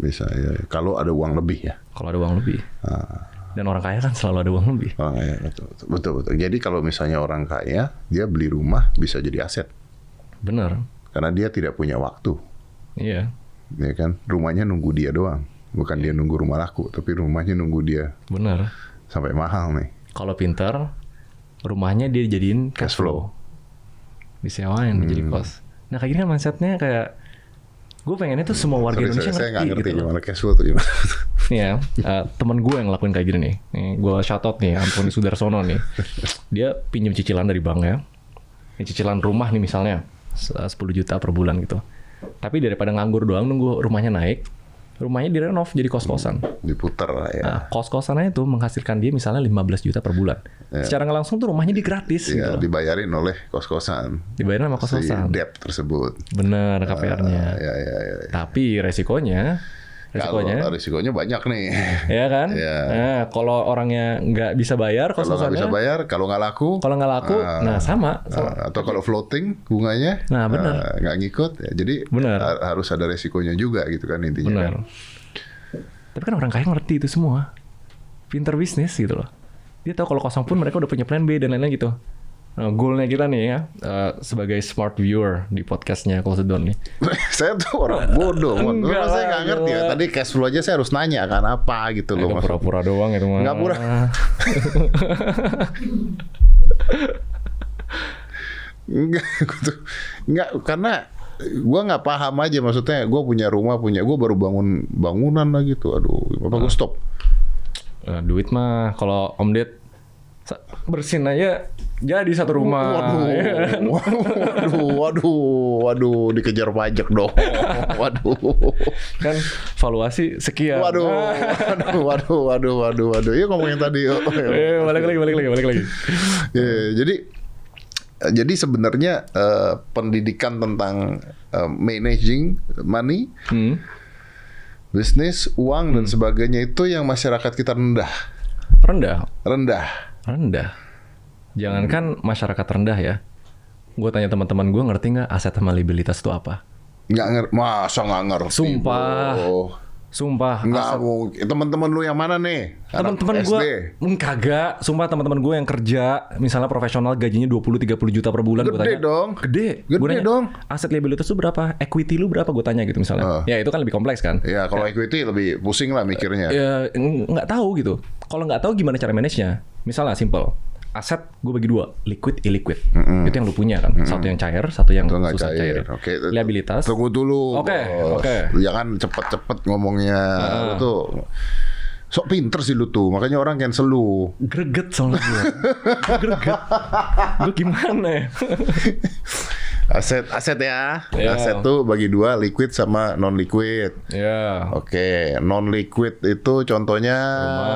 ya. Kalau ada uang lebih ya. Kalau ada uang lebih. Dan orang kaya kan selalu ada uang lebih. Oh iya, betul. Jadi kalau misalnya orang kaya, dia beli rumah bisa jadi aset. Bener. Karena dia tidak punya waktu. Iya. Ya kan, rumahnya nunggu dia doang. Bukan dia nunggu rumah laku, tapi rumahnya nunggu dia. Bener. Sampai mahal nih. Kalau pinter, rumahnya dia jadiin cash flow. Disewain jadi kos. Nah kayak gini kan mindsetnya kayak, gue pengennya tuh semua warga Indonesia ngerti. Saya nggak ngerti gitu gimana cash flow tuh gimana. nih ya, temen gue yang ngelakuin kayak gini nih. Nih gue shout out nih, Antoni Sudarsono nih. Dia pinjam cicilan dari bank ya. Ini cicilan rumah nih misalnya, 10 juta per bulan gitu. Tapi daripada nganggur doang nunggu rumahnya naik, rumahnya direnov jadi kos-kosan. Diputer lah ya. Nah, kos-kosannya itu menghasilkan dia misalnya 15 juta per bulan. Secara nggak langsung tuh rumahnya gratis gitu Ya, loh. dibayarin oleh kos-kosan. Dibayarin sama kos-kosan. Si debt tersebut. Bener KPR-nya. Ya. Tapi resikonya Kalau risikonya banyak nih. ya kan? Ya. Nah, kalau orangnya nggak bisa bayar Kalau nggak kos-kosannya, bisa bayar, kalau nggak laku, nah sama. atau kalau floating bunganya, Nah, benar. nggak ngikut, ya. Jadi Benar. harus ada resikonya juga gitu kan intinya. Benar. Kan? Tapi kan orang kaya ngerti itu semua. Pinter bisnis gitu loh. Dia tahu kalau kosong pun mereka udah punya plan B dan lain-lain gitu. Nah, goalnya kita nih ya, sebagai smart viewer di podcastnya Closedon nih. Saya tuh orang bodoh, Enggak saya lah, nggak ngerti ya. gila. Tadi cash flow aja saya harus nanya kan apa gitu loh. Itu maksud- pura-pura doang itu mah. Nggak pura. Enggak, karena gue nggak paham aja maksudnya. Gue punya rumah, gue baru bangun bangunan lah gitu. Aduh, apa gue stop? Duit mah kalau Om Ded bersin aja jadi satu rumah. Waduh, dikejar pajak dong. Waduh. Kan valuasi sekian. Waduh. Iya ngomongin tadi. Balik lagi. Ya, jadi sebenarnya pendidikan tentang managing money, bisnis, uang dan sebagainya itu yang masyarakat kita rendah. Jangankan masyarakat rendah ya. Gue tanya teman-teman gue ngerti nggak aset sama liabilitas itu apa? Masa nggak ngerti? Sumpah. Bro. Sumpah. Nggak mungkin. Teman-teman lu yang mana nih? Teman-teman Anak gue SD? kagak. Sumpah teman-teman gue yang kerja misalnya profesional gajinya 20-30 juta per bulan. Gua Gede tanya, dong. Gede Gede nanya, dong. Aset liabilitas itu berapa? Equity lu berapa? Gue tanya gitu misalnya. Ya itu kan lebih kompleks kan. Ya kalau equity lebih pusing lah mikirnya. Ya nggak tahu gitu. Kalau nggak tahu gimana cara manage-nya? Misalnya simple. Aset gue bagi dua, liquid, illiquid. Itu yang lu punya kan. Satu yang cair, satu yang Itu nggak susah cair. Oke. Liabilitas. Tunggu dulu. Oke, bos. oke. Jangan cepet-cepet ngomongnya. Lu tuh sok pinter sih lu tuh. Makanya orang cancel lu. Greget soalnya gue. Greget. Gue gimana ya? Aset ya. Iya. Aset tuh bagi dua, liquid sama non liquid. Ya. Oke, non liquid itu contohnya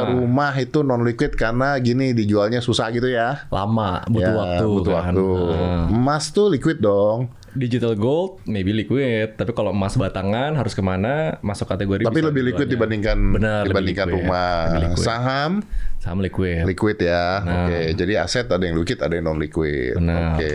rumah itu non liquid karena gini dijualnya susah gitu ya. Lama, butuh Ya, waktu. butuh kan. waktu. Emas tuh liquid dong. Digital gold, maybe liquid. Tapi kalau emas batangan harus kemana? Masuk kategori. Tapi bisa lebih liquid dijualnya. dibandingkan Benar, lebih dibandingkan liquid. rumah. Lebih liquid. Saham Saham liquid. liquid ya. Nah. Oke, jadi aset ada yang liquid, ada yang non liquid. Benar. Oke.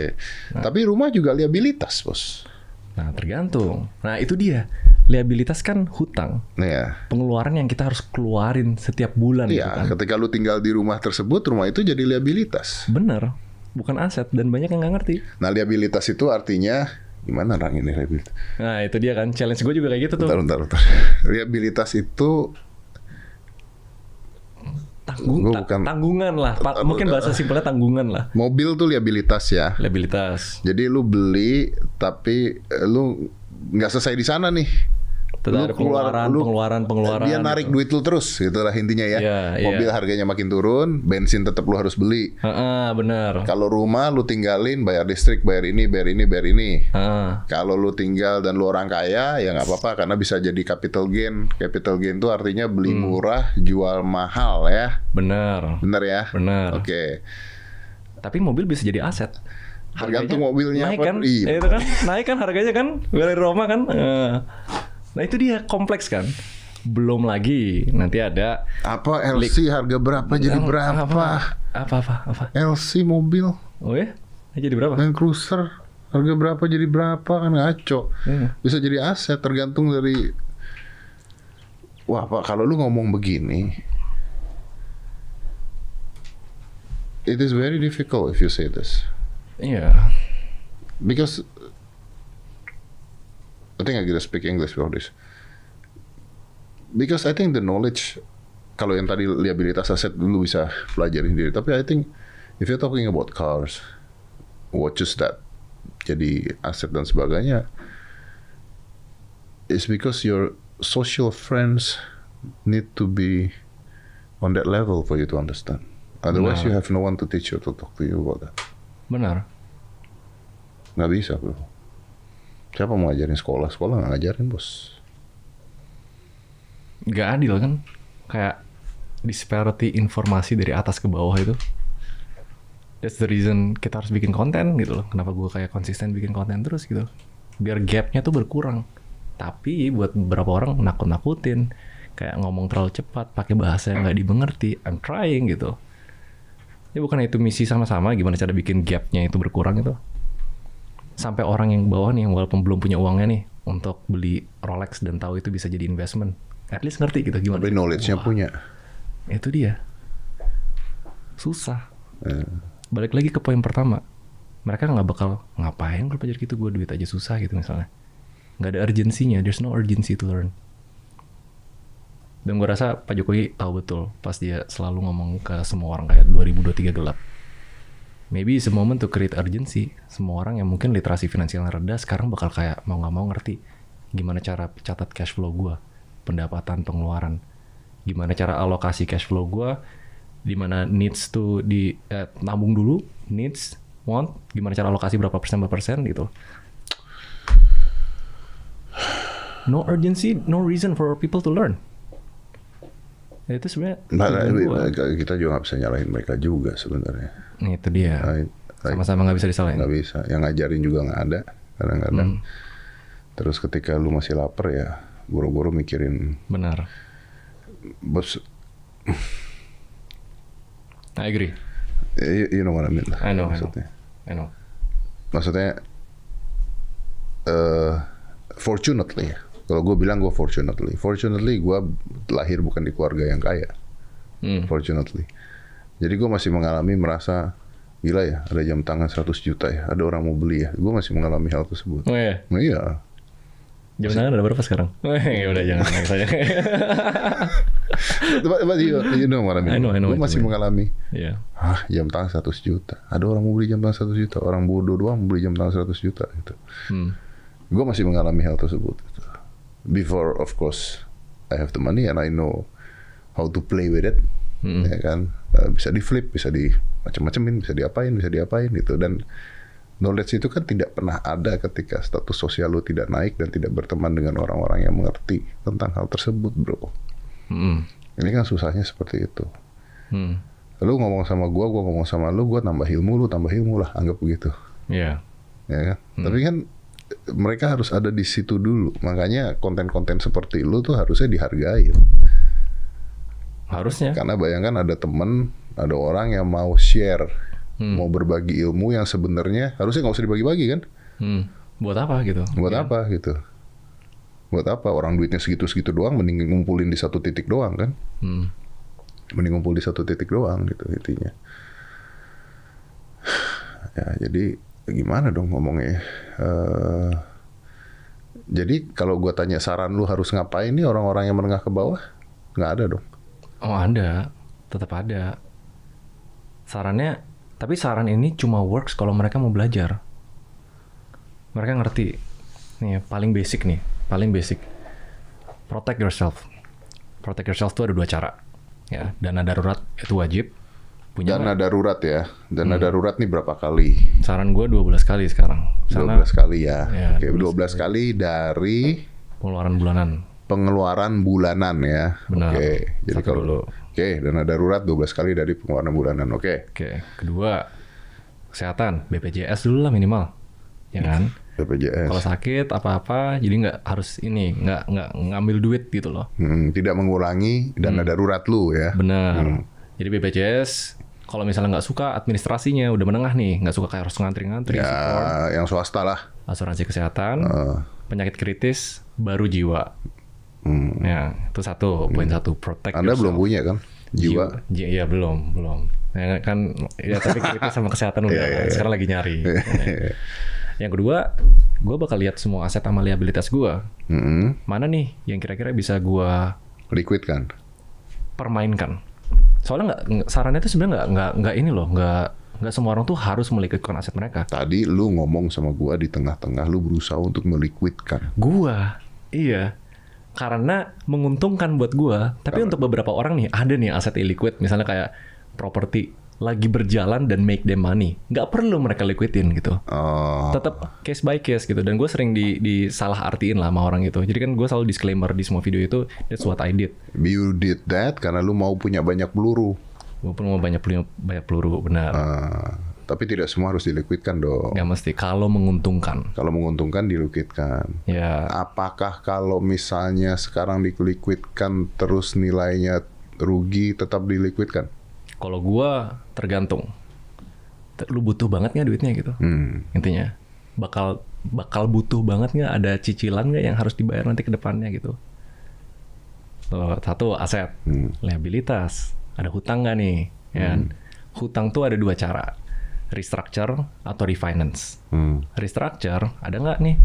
Tapi rumah juga liabilitas, Bos. Nah tergantung. Nah itu dia. Liabilitas kan hutang. Iya. Pengeluaran yang kita harus keluarin setiap bulan gitu Iya, kan. ketika lu tinggal di rumah tersebut, rumah itu jadi liabilitas. Bener. Bukan aset. Dan banyak yang nggak ngerti. Nah, liabilitas itu artinya gimana orang ini liabilitas? Nah itu dia kan. Challenge gue juga kayak gitu tuh. Bentar. Liabilitas itu Tanggungan lah. Mungkin bahasa simpelnya tanggungan lah. mobil tuh liabilitas ya. Liabilitas. Jadi lu beli tapi lu nggak selesai di sana nih. Tetap ada pengeluaran. Dia narik gitu. duit lu terus, itulah intinya ya. Iya, Mobil iya. harganya makin turun, bensin tetap lu harus beli. Bener. Kalau rumah lu tinggalin, bayar listrik, bayar ini. Kalau lu tinggal dan lu orang kaya, ya nggak apa-apa karena bisa jadi capital gain. Capital gain itu artinya beli murah, jual mahal ya. Bener. Bener ya? Bener. Oke. Tapi mobil bisa jadi aset. Tergantung mobilnya naik apa. kan? Iya. Itu kan naik kan harganya kan dari Roma kan. Nah itu dia kompleks kan. Belum lagi nanti ada Apa LC harga berapa jadi berapa? apa? LC mobil, Oh ya? Jadi berapa? Land Cruiser harga berapa jadi berapa kan ngaco. Bisa jadi aset tergantung dari. Wah Pak, kalau lu ngomong begini, it is very difficult if you say this. Iya. Because I think I gotta speak English for this. Because I think the knowledge, kalau yang tadi liabilitas aset dulu bisa pelajari sendiri. Tapi I think if you're talking about cars, watches that jadi aset dan sebagainya, it's because your social friends need to be on that level for you to understand. Otherwise you have no one to teach you, to talk to you about that. Benar. Nggak bisa bro. Siapa mau ngajarin sekolah? Sekolah nggak ngajarin bos. Nggak adil kan? Kayak disparity informasi dari atas ke bawah itu. That's the reason kita harus bikin konten gitu loh. Kenapa gue kayak konsisten bikin konten terus gitu. Biar gapnya tuh berkurang. Tapi buat beberapa orang nakut-nakutin. Kayak ngomong terlalu cepat, pakai bahasa yang nggak dimengerti. I'm trying gitu. Ya bukan itu misi sama-sama, gimana cara bikin gapnya itu berkurang itu. Sampai orang yang bawah nih, yang walaupun belum punya uangnya nih, untuk beli Rolex dan tahu itu bisa jadi investment. At least ngerti gitu gimana. Tapi knowledge-nya punya. Itu dia. Susah. Balik lagi ke poin pertama. Mereka nggak bakal ngapain kalau belajar gitu, gue duit aja susah gitu misalnya. Nggak ada urgensinya, there's no urgency to learn. Dan gue rasa Pak Jokowi tahu betul pas dia selalu ngomong ke semua orang kayak 2023 gelap. Maybe it's a moment to create urgency. Semua orang yang mungkin literasi finansialnya rendah sekarang bakal kayak mau nggak mau ngerti gimana cara catat cash flow gue, pendapatan, pengeluaran, gimana cara alokasi cash flow gue, di mana needs tuh di nabung dulu, needs, want, gimana cara alokasi berapa persen gitu. No urgency, no reason for people to learn. Ya, itu sebenarnya kita juga nggak bisa nyalahin mereka juga sebenarnya. Itu dia. Sama-sama nggak bisa disalahin. Nggak bisa. Yang ngajarin juga nggak ada kadang-kadang. Terus ketika lu masih lapar ya, buru-buru mikirin. Benar. Bos. I agree. You know what I mean. I know. Maksudnya, fortunately, kalau gue bilang gue fortunately gue lahir bukan di keluarga yang kaya. Fortunately. Jadi gue masih mengalami merasa gila ya, ada jam tangan 100 juta ya, ada orang mau beli ya. Gue masih mengalami hal tersebut. Oh iya? Iya. Jam tangan ada berapa sekarang? Ya udah jangan nangis aja. But you know what I mean. I know. Gue masih mengalami. Iya. Jam tangan 100 juta. Ada orang mau beli jam tangan 100 juta. Orang bodoh doang mau beli jam tangan 100 juta gitu. Gue masih mengalami hal tersebut. Gitu. Before of course I have the money and I know how to play with it. Ya kan, bisa di flip, bisa di macam-macamin, bisa diapain gitu. Dan knowledge itu kan tidak pernah ada ketika status sosial lu tidak naik dan tidak berteman dengan orang-orang yang mengerti tentang hal tersebut, bro. Ini kan susahnya seperti itu. Lu ngomong sama gua ngomong sama lu tambah ilmu, lu tambah ilmu lah, anggap begitu. Iya. Ya kan? Tapi kan mereka harus ada di situ dulu. Makanya konten-konten seperti lu tuh harusnya dihargai. Harusnya. Karena bayangkan ada temen, ada orang yang mau share, mau berbagi ilmu yang sebenarnya harusnya nggak usah dibagi-bagi kan? Buat apa gitu? Buat apa gitu? Buat apa? Orang duitnya segitu-segitu doang, mending ngumpulin di satu titik doang kan? Mending ngumpul di satu titik doang gitu intinya. Ya jadi gimana dong ngomongnya? Jadi kalau gue tanya saran lu harus ngapain nih orang-orang yang menengah ke bawah, nggak ada dong. Oh ada, tetap ada. Sarannya, tapi saran ini cuma works kalau mereka mau belajar. Mereka ngerti. Nih paling basic. Protect yourself. Protect yourself itu ada 2 cara. Ya, dana darurat itu wajib. Punya dana darurat ya. Dana darurat nih berapa kali? Saran gue 12 kali sekarang. 12 kali ya. Oke, 12 kali dari pengeluaran bulanan ya. Benar. Oke. Jadi kalau dana darurat 12 kali dari pengeluaran bulanan. Oke. Kedua, kesehatan, BPJS dulu lah minimal. Ya kan? BPJS. Kalau sakit apa-apa, jadi nggak harus nggak ngambil duit gitu loh. Tidak mengurangi dana darurat lu ya. Benar. Jadi BPJS, kalau misalnya nggak suka administrasinya udah menengah nih, nggak suka kayak harus ngantri-ngantri. Ya, support, yang swasta lah. asuransi kesehatan, penyakit kritis, baru jiwa. Ya, itu poin 1, protect Anda yourself. belum punya kan? Jiwa? Iya, belum. Ya kan, ya tapi kritis sama kesehatan udah. Sekarang lagi nyari. Yang kedua, gue bakal lihat semua aset sama liabilitas gue. Mana nih yang kira-kira bisa gue liquidkan, permainkan. Soalnya sarannya itu sebenarnya nggak semua orang tuh harus meliquidkan aset mereka. Tadi lu ngomong sama gue di tengah-tengah, lu berusaha untuk meliquidkan. Iya. karena menguntungkan buat gua. Tapi untuk beberapa orang nih ada nih aset illiquid, misalnya kayak properti lagi berjalan dan make them money, nggak perlu mereka liquidin gitu. Tetap case by case gitu. Dan gue sering disalah artiin lah sama orang gitu. Jadi kan gue selalu disclaimer di semua video itu, that's what I did. You did that karena lu mau punya banyak peluru. Gue pun mau banyak peluru, benar. Tapi tidak semua harus diliquidkan dong. Nggak mesti, kalau menguntungkan. Kalau menguntungkan diliquidkan. Ya. Apakah kalau misalnya sekarang diliquidkan terus nilainya rugi tetap diliquidkan? Kalau gue tergantung. Lu butuh banget nggak duitnya gitu. Intinya. Bakal butuh banget nggak, ada cicilan nggak yang harus dibayar nanti ke depannya gitu. Tuh, satu, aset. Liabilitas. Ada hutang nggak nih? Ya. Hutang tuh ada dua cara. Restructure atau refinance. Restructure, ada nggak nih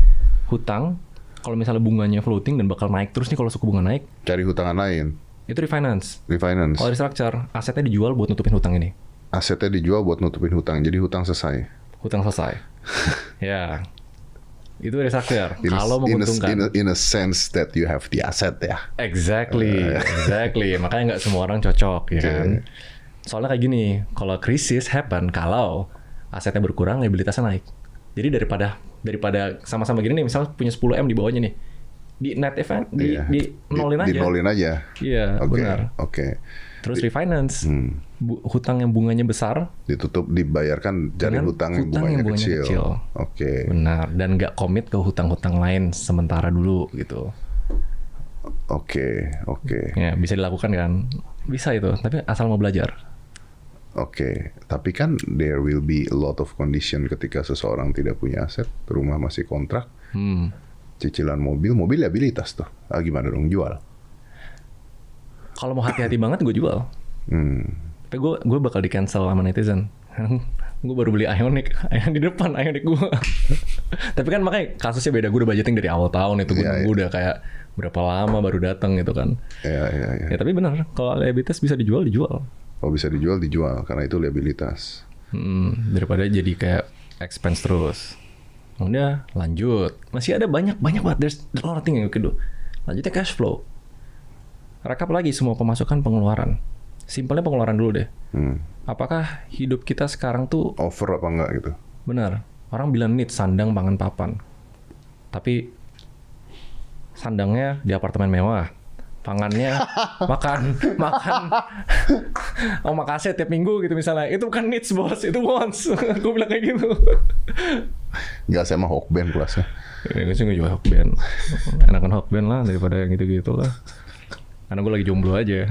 hutang, kalau misalnya bunganya floating dan bakal naik terus nih kalau suku bunga naik, Cari hutangan lain. itu refinance. Refinance. Kalau restructure, asetnya dijual buat nutupin hutang ini. Asetnya dijual buat nutupin hutang, jadi hutang selesai. Hutang selesai. Ya, itu restructure. Kalau menguntungkan. In a sense that you have the asset ya. Exactly. Makanya nggak semua orang cocok, ya kan? Soalnya kayak gini, kalau krisis happen, kalau asetnya berkurang, liabilitasnya naik. Jadi daripada sama-sama gini nih, misalnya punya 10M di bawahnya nih, di net event, di nolin aja. Di nolin aja. Iya, benar. Oke. Terus refinance, hutang yang bunganya besar, Ditutup, dibayarkan dari dengan hutang yang bunganya kecil. Oke. Benar, dan nggak komit ke hutang-hutang lain sementara dulu gitu. Oke. Ya, bisa dilakukan kan? Bisa itu, tapi asal mau belajar. Oke, tapi kan there will be a lot of condition ketika seseorang tidak punya aset, rumah masih kontrak, cicilan mobil liabilitas tuh. Gimana dong, jual? Kalau mau hati-hati banget gue jual. Tapi gue bakal di cancel sama netizen. Gue baru beli Ioniq di depan Ioniq gue. Tapi kan makanya kasusnya beda. Gue udah budgeting dari awal tahun itu. Gue udah kayak berapa lama baru datang gitu kan. Iya. Ya tapi benar, kalau liabilitas bisa dijual. Kalau bisa dijual karena itu liabilitas. Daripada jadi kayak expense terus. Udah lanjut. Masih ada banyak banget. There's a lot of thing yang kedua. Lanjutnya cash flow. Rekap lagi semua pemasukan pengeluaran. Simpelnya pengeluaran dulu deh. Apakah hidup kita sekarang tuh Over apa enggak gitu? benar? Orang bilang need sandang, pangan, papan. Tapi sandangnya di apartemen mewah. Pangannya makan omakase tiap minggu gitu misalnya. Itu bukan needs bos, itu wants. Gue bilang kayak gitu. Enggak, saya mah Hokben kelasnya. Gue sih nggak jual Hokben. Enakan Hokben lah daripada yang gitu-gitu lah. Karena gue lagi jomblo aja.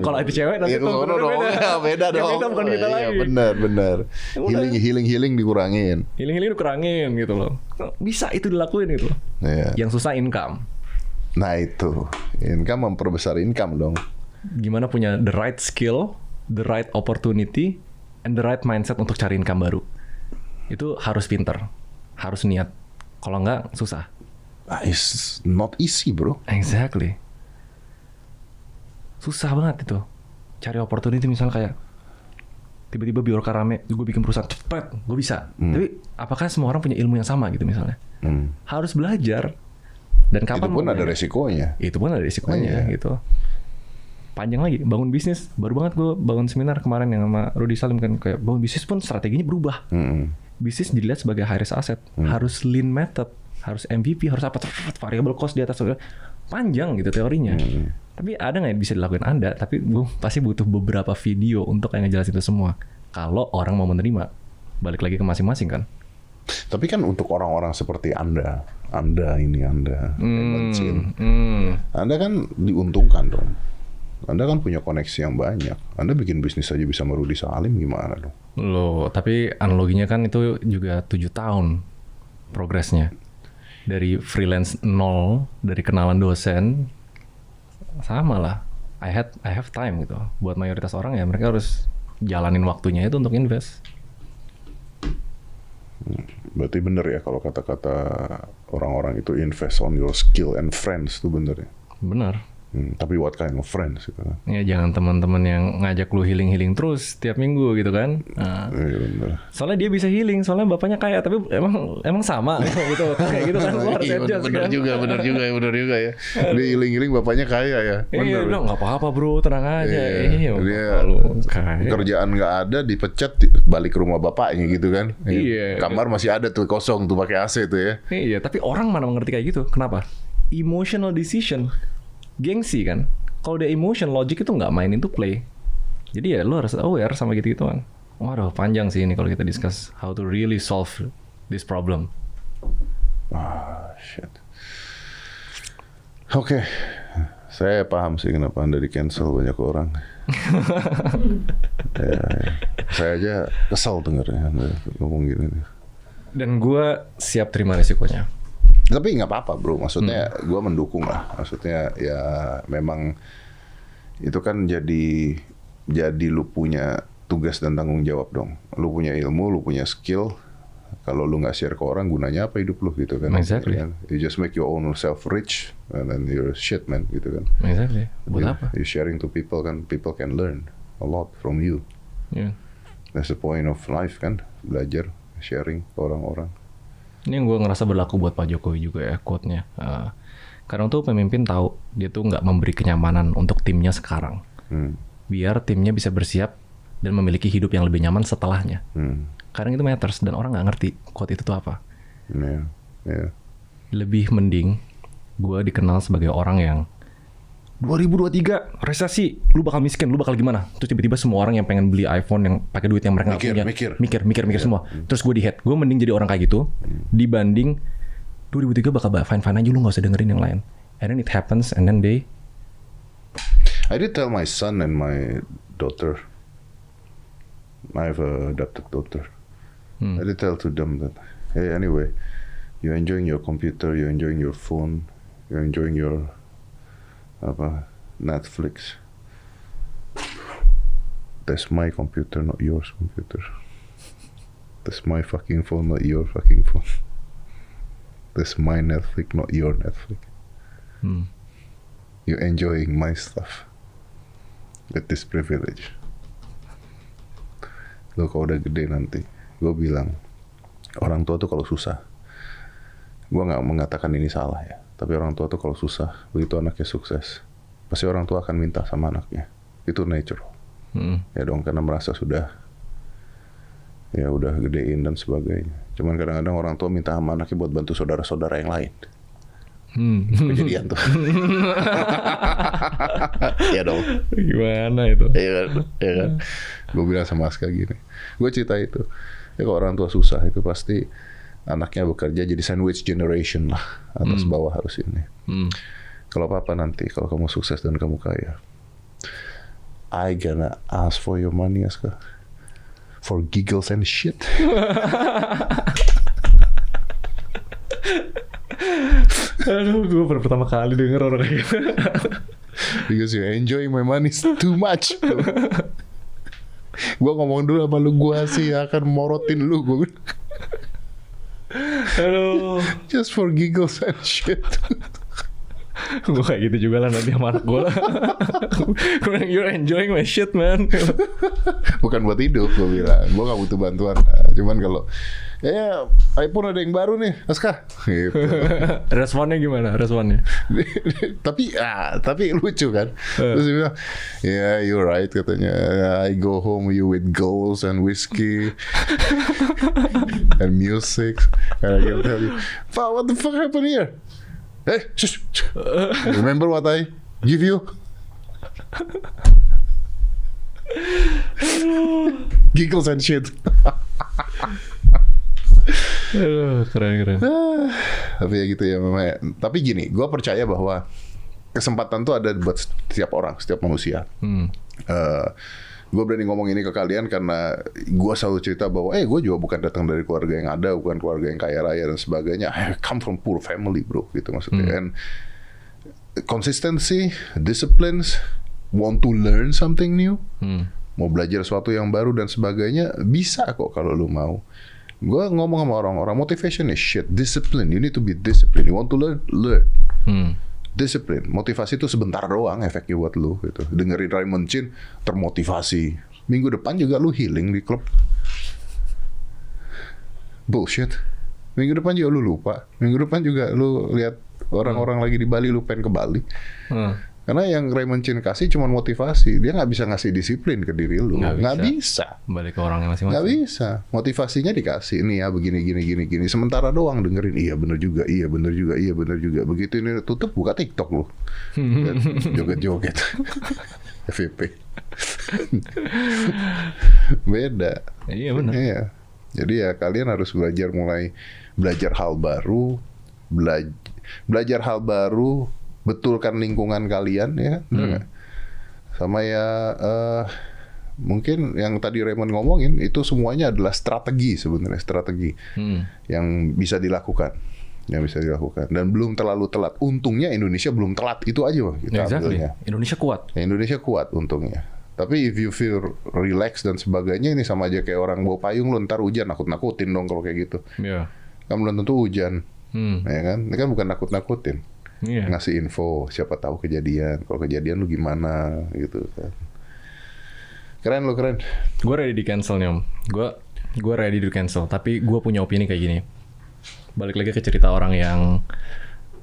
Kalau itu cewek nanti beda dong. Kita bukan kita lagi. Benar. Healing dikurangin. Healing dikurangin gitu loh. Bisa itu dilakuin gitu loh. Iya. Yang susah income. Nah itu, income memperbesar income dong. Gimana punya the right skill, the right opportunity, and the right mindset untuk cari income baru. Itu harus pinter, harus niat. Kalau enggak, susah. It's not easy bro. Exactly. Susah banget itu. Cari opportunity misalnya kayak tiba-tiba Biorka rame, gue bikin perusahaan cepet, gue bisa. Tapi apakah semua orang punya ilmu yang sama gitu misalnya? Harus belajar. Dan kapan itu pun ada resikonya. Itu pun ada resikonya gitu. Panjang lagi, bangun bisnis. Baru banget gue bangun seminar kemarin yang sama Rudy Salim kan. Kayak bangun bisnis pun strateginya berubah. Bisnis dilihat sebagai high risk asset. Harus lean method, harus MVP, harus apa, variable cost di atas. Panjang gitu teorinya. Tapi ada nggak yang bisa dilakuin Anda? Tapi gue pasti butuh beberapa video untuk yang ngejelasin itu semua. Kalau orang mau menerima, balik lagi ke masing-masing kan. Tapi kan untuk orang-orang seperti Anda Emerging, Anda kan diuntungkan dong. Anda kan punya koneksi yang banyak. Anda bikin bisnis aja bisa sama Rudy Salim, gimana dong? Loh, tapi analoginya kan itu juga 7 tahun progresnya. Dari freelance 0, dari kenalan dosen, sama lah. I have time gitu. Buat mayoritas orang ya mereka harus jalanin waktunya itu untuk invest. Berarti bener ya kalau kata-kata orang-orang itu invest on your skill and friends, itu bener ya? Bener. Tapi what kind of friends gitu kan? Ya jangan teman-teman yang ngajak lu healing terus tiap minggu gitu kan. Iya bener. Soalnya dia bisa healing, soalnya bapaknya kaya, tapi emang sama gitu. Kayak gitu kan, lu harus adjust kan. Bener juga ya. Dia healing bapaknya kaya ya. Iya, udah nggak apa-apa bro, tenang aja. Iya, dia kerjaan nggak ada, dipecat, balik ke rumah bapaknya gitu kan. Iya. Kamar masih ada tuh kosong tuh pakai AC tuh ya. Iya, tapi orang mana mengerti kayak gitu? Kenapa? Emotional decision. Gengsi kan. Kalau udah emotion, logic itu nggak main into play. Jadi ya lo harus aware sama gitu-gituan. Waduh, panjang sih ini kalau kita discuss how to really solve this problem. Shit. Oke. Saya paham sih kenapa Anda di-cancel banyak orang. ya. Saya aja kesel dengarnya Anda ngomong gini. Dan gue siap terima resikonya. Tapi nggak apa-apa bro, maksudnya gue mendukung lah. Maksudnya ya memang itu kan jadi lu punya tugas dan tanggung jawab dong. Lu punya ilmu, lu punya skill. Kalau lu nggak share ke orang, gunanya apa hidup lu gitu kan? Exactly. You just make your own self rich and then you're shit man gitu kan? Exactly. Buat apa? You sharing to people kan, people can learn a lot from you. Yeah. That's the point of life kan, belajar, sharing ke orang-orang. Ini yang gue ngerasa berlaku buat Pak Jokowi juga ya, quote-nya. Kadang tuh pemimpin tahu dia tuh nggak memberi kenyamanan untuk timnya sekarang. Biar timnya bisa bersiap dan memiliki hidup yang lebih nyaman setelahnya. Kadang itu matters dan orang nggak ngerti quote itu tuh apa. Yeah. Lebih mending gue dikenal sebagai orang yang 2023 resesi, lu bakal miskin, lu bakal gimana? Terus tiba-tiba semua orang yang pengen beli iPhone yang pakai duit yang mereka nggak punya, mikir semua. Terus gue di-hate, gue mending jadi orang kayak gitu dibanding 2023 bakal fine-fine aja, lu nggak usah dengerin yang lain. And then it happens, and then I did tell my son and my daughter. I have a adopted daughter. I did tell to them that, hey, anyway, you're enjoying your computer, you're enjoying your phone, you're enjoying your Netflix. That's my computer, not yours computer. That's my fucking phone, not your fucking phone. That's my Netflix, not your Netflix. You're enjoying my stuff with this privilege. Lo kalau udah gede nanti, gue bilang orang tua tuh kalau susah, gue nggak mengatakan ini salah ya. Tapi orang tua tuh kalau susah, begitu anaknya sukses, pasti orang tua akan minta sama anaknya. Itu natural. Ya dong, karena merasa sudah gedein dan sebagainya. Cuman kadang-kadang orang tua minta sama anaknya buat bantu saudara-saudara yang lain. Kejadian tuh. Ya dong. gimana itu? Iya kan? Gue bilang sama Aska gini. Gue cerita itu. Ya kalau orang tua susah itu pasti anaknya bekerja jadi sandwich generation lah, atas bawah harus ini. Kalau apa nanti kalau kamu sukses dan kamu kaya, I gonna ask for your money, Aska, for giggles and shit. Aduh, gue baru pertama kali denger orang kayak gitu. Because you enjoying my money too much. Gue ngomong dulu sama lu, gue sih akan morotin lu. Gue Aduh. just for giggles and shit. Gue kayak gitu juga lah nanti sama anak gue lah. You're enjoying my shit man. Bukan buat hidup, gue bilang. Gue gak butuh bantuan. Cuman kalau iPhone ada yang baru nih, Aska. Gitu. Responnya gimana? Responnya? tapi lucu kan. Terus dia bilang, yeah, you're right katanya. I go home you with goals and whiskey and music. And I can tell you, Pak, what the fuck happened here? Hey, shush. Remember what I give you? Giggles and shit. Keren. Tapi ya gitu ya memang. Tapi gini, gue percaya bahwa kesempatan tuh ada buat setiap orang, setiap manusia. Gue berani ngomong ini ke kalian karena gue selalu cerita bahwa gue juga bukan datang dari keluarga yang ada, bukan keluarga yang kaya raya dan sebagainya. I come from poor family bro, gitu maksudnya. And consistency, disciplines, want to learn something new, mau belajar sesuatu yang baru dan sebagainya, bisa kok kalau lu mau. Gue ngomong sama orang-orang, motivation is shit, discipline, you need to be disciplined, you want to learn. Disiplin, motivasi itu sebentar doang efeknya buat lu gitu. Dengerin Raymond Chin termotivasi. Minggu depan juga lu healing di klub. Bullshit. Minggu depan juga lu lupa. Minggu depan juga lu lihat orang-orang lagi di Bali, lu pengen ke Bali. Karena yang Raymond Chin kasih cuma motivasi. Dia nggak bisa ngasih disiplin ke diri lu. Nggak bisa. Balik ke orangnya masing-masing. Nggak bisa. Motivasinya dikasih. Ini ya begini, gini. Sementara doang dengerin. Iya bener juga. Begitu ini tutup, buka TikTok lu. Joget-joget. FVP. Beda. Iya benar. Iya. Jadi ya kalian harus belajar hal baru. Belajar hal baru. Betulkan lingkungan kalian ya, sama ya mungkin yang tadi Raymond ngomongin itu semuanya adalah strategi sebenarnya yang bisa dilakukan, dan belum terlalu telat. Untungnya Indonesia belum telat, itu aja kita ambilnya. Indonesia kuat untungnya. Tapi if you feel relax dan sebagainya, ini sama aja kayak orang bawa payung, lu ntar hujan nakut-nakutin dong kalau kayak gitu. Kan belum tentu hujan, ya kan? Ini kan bukan nakut-nakutin. Ngasih info, siapa tahu kejadian. Kalau kejadian lu gimana gitu kan. Keren. Gue ready di cancel nih Om. Gue ready di cancel. Tapi gue punya opini kayak gini. Balik lagi ke cerita orang yang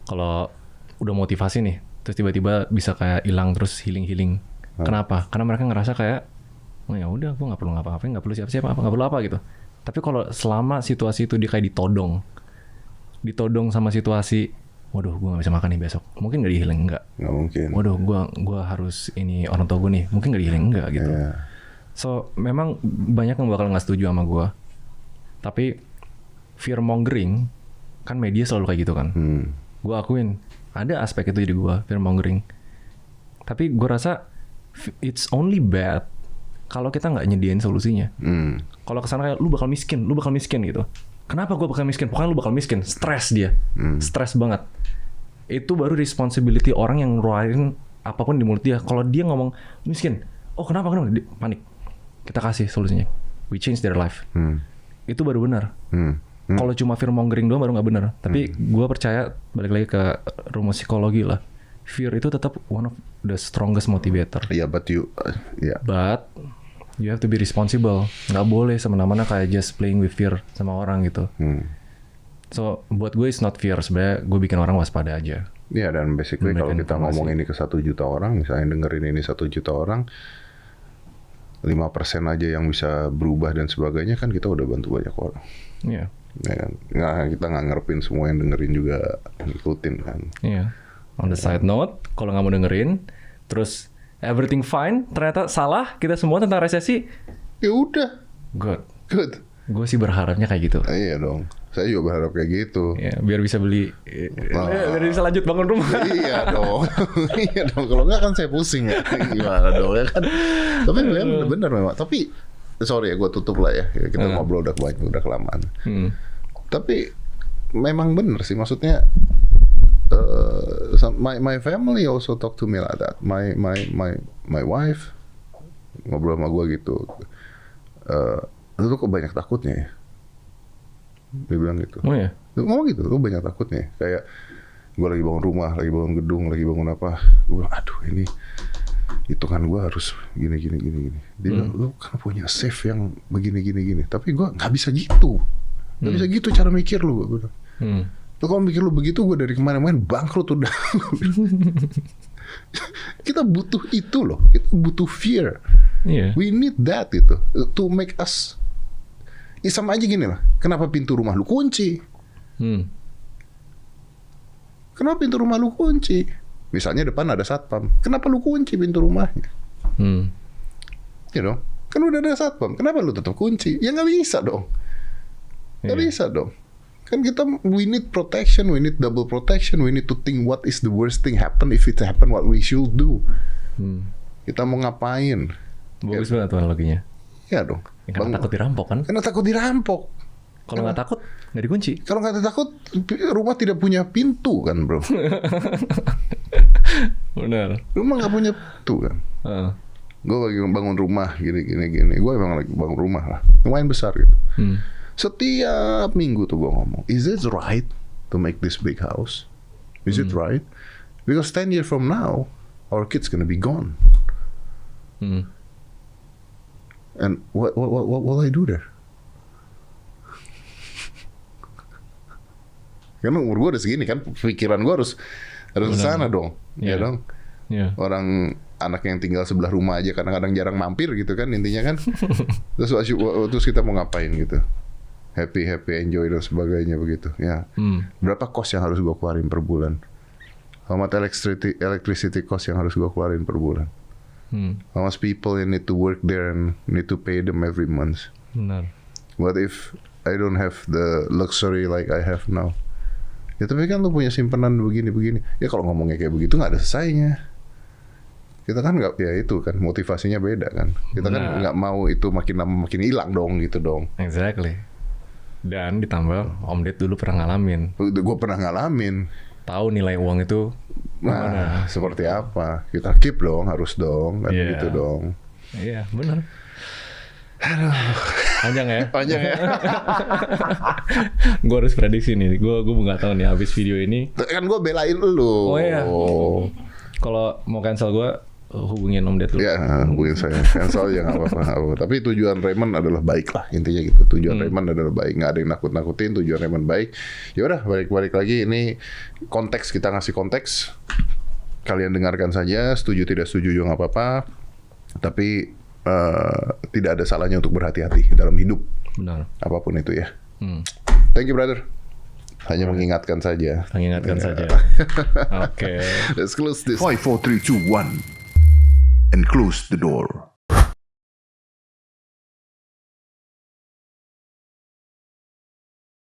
kalau udah motivasi nih, terus tiba-tiba bisa kayak hilang terus healing. Kenapa? Karena mereka ngerasa kayak, oh ya udah, gue nggak perlu ngapa-ngapain, nggak perlu siapa-siapa, nggak perlu apa gitu. Tapi kalau selama situasi itu dia kayak ditodong sama situasi. Waduh, gue gak bisa makan nih besok. Mungkin gak di-healing, enggak. Nggak mungkin. Waduh, gue harus ini orang tua gue nih. Mungkin gak di-healing, enggak gitu. So, memang banyak yang bakal gak setuju sama gue. Tapi, fear mongering, kan media selalu kayak gitu kan. Gue akuin, ada aspek itu jadi gue, fear mongering. Tapi gue rasa, it's only bad kalau kita gak nyediain solusinya. Kalau kesana kayak, lu bakal miskin gitu. Kenapa gue bakal miskin? Pokoknya lu bakal miskin. Stres dia. Stres banget. Itu baru responsibility orang yang ngeluarin apapun di mulut dia. Kalau dia ngomong miskin. Oh kenapa? Dia panik. Kita kasih solusinya. We change their life. Itu baru benar. Kalau cuma fear mongering doang baru gak benar. Tapi gue percaya, balik lagi ke rumus psikologi lah. Fear itu tetap one of the strongest motivator. But you have to be responsible. Nggak boleh semena-mena kayak just playing with fear sama orang gitu. So, buat gue it's not fear. Sebenarnya gue bikin orang waspada aja. Iya, dan basically kalau kita ngomong ini ke 1 juta orang, misalnya dengerin ini 1 juta orang, 5% aja yang bisa berubah dan sebagainya, kan kita udah bantu banyak orang. Iya. Ya kan? Kita nggak ngarepin semua yang dengerin juga ngikutin kan. Iya. On the side note, kalau nggak mau dengerin, terus everything fine, ternyata salah kita semua tentang resesi. Ya udah. Good. Gue sih berharapnya kayak gitu. Iya dong. Saya juga berharap kayak gitu. Ya, biar bisa beli, biar bisa lanjut bangun rumah. Iya dong. Iya dong. Kalau nggak kan saya pusing ya. Gimana dong ya kan. Tapi bener memang. Tapi sorry ya, gue tutup lah ya. Kita ngobrol udah banyak, udah kelamaan. Tapi memang bener sih. Maksudnya my family also talk to me like that. My wife ngobrol sama gue gitu. Lu kok banyak takutnya ya? Dia bilang gitu. Oh ya? Ngomong gitu, lu banyak takutnya. Kayak gue lagi bangun rumah, lagi bangun gedung, lagi bangun apa. Gue bilang, aduh ini hitungan gue harus gini. Dia bilang, lu kan punya safe yang begini. Tapi gue gak bisa gitu. Gak bisa gitu cara mikir lu. Gue bilang. Lu kalau mikir lu begitu, gue dari kemarin-kemarin bangkrut udah. Kita butuh itu loh. Kita butuh fear. We need that itu. To make us. Ya sama aja gini lah. Kenapa pintu rumah lu kunci? Kenapa pintu rumah lu kunci? Misalnya depan ada satpam. Kenapa lu kunci pintu rumahnya? You know? Kan udah ada satpam. Kenapa lu tetap kunci? Ya nggak bisa dong. Nggak bisa dong. Kan kita, we need protection, we need double protection, we need to think what is the worst thing happen, if it happen what we should do. Kita mau ngapain? Bagus banget tuh analoginya. Ya dong. Karena takut dirampok kan? Karena takut dirampok. Kalau nggak takut, nggak dikunci. Kalau nggak takut, rumah tidak punya pintu kan bro. Benar. Rumah nggak punya pintu kan. Gue lagi bangun rumah gini. Gue emang lagi bangun rumah lah. Lumayan besar gitu. Setiap minggu tuh gue ngomong, is it right to make this big house? Is it right? Because 10 years from now, our kids gonna be gone. And what will I do there? Karena umur gue udah segini kan, pikiran gue harus ke sana dong, ya dong. Iya. Orang anak yang tinggal sebelah rumah aja kadang-kadang jarang mampir gitu kan intinya kan. Terus kita mau ngapain gitu? Happy, enjoy dan sebagainya begitu. Ya. Berapa cost yang harus gue keluarin per bulan? How much electricity cost yang harus gue keluarin per bulan? How much people yang need to work there and need to pay them every month? Benar. What if I don't have the luxury like I have now? Ya tapi kan lu punya simpanan begini-begini. Ya kalau ngomongnya kayak begitu nggak ada selesainya. Kita kan nggak, ya itu kan motivasinya beda kan. Kita kan nggak mau itu makin lama makin hilang dong gitu dong. Exactly. Dan ditambah Om Ded dulu pernah ngalamin. Gue pernah ngalamin. Tahu nilai uang itu Nah, seperti apa? Kita keep dong, harus dong, kan gitu dong. Iya, benar. Panjang ya? Panjang ya. Gue harus prediksi nih. Gue nggak tahu nih habis video ini. Kan gue belain lu. Oh iya. Kalau mau cancel gue hubungin Om Ded dulu. Ya, hubungin saya. Cancel ya nggak apa-apa. Tapi tujuan Raymond adalah baik lah intinya gitu. Tujuan Raymond adalah baik. Nggak ada yang nakut-nakutin. Tujuan Raymond baik. Ya udah balik lagi. Ini konteks, kita ngasih konteks. Kalian dengarkan saja. Setuju tidak setuju juga nggak apa-apa. Tapi tidak ada salahnya untuk berhati-hati dalam hidup. Benar. Apapun itu ya. Thank you brother. Hanya mengingatkan saja. Mengingatkan saja. Oke. Let's close this. 5, 4, 3, 2, 1. And close the door.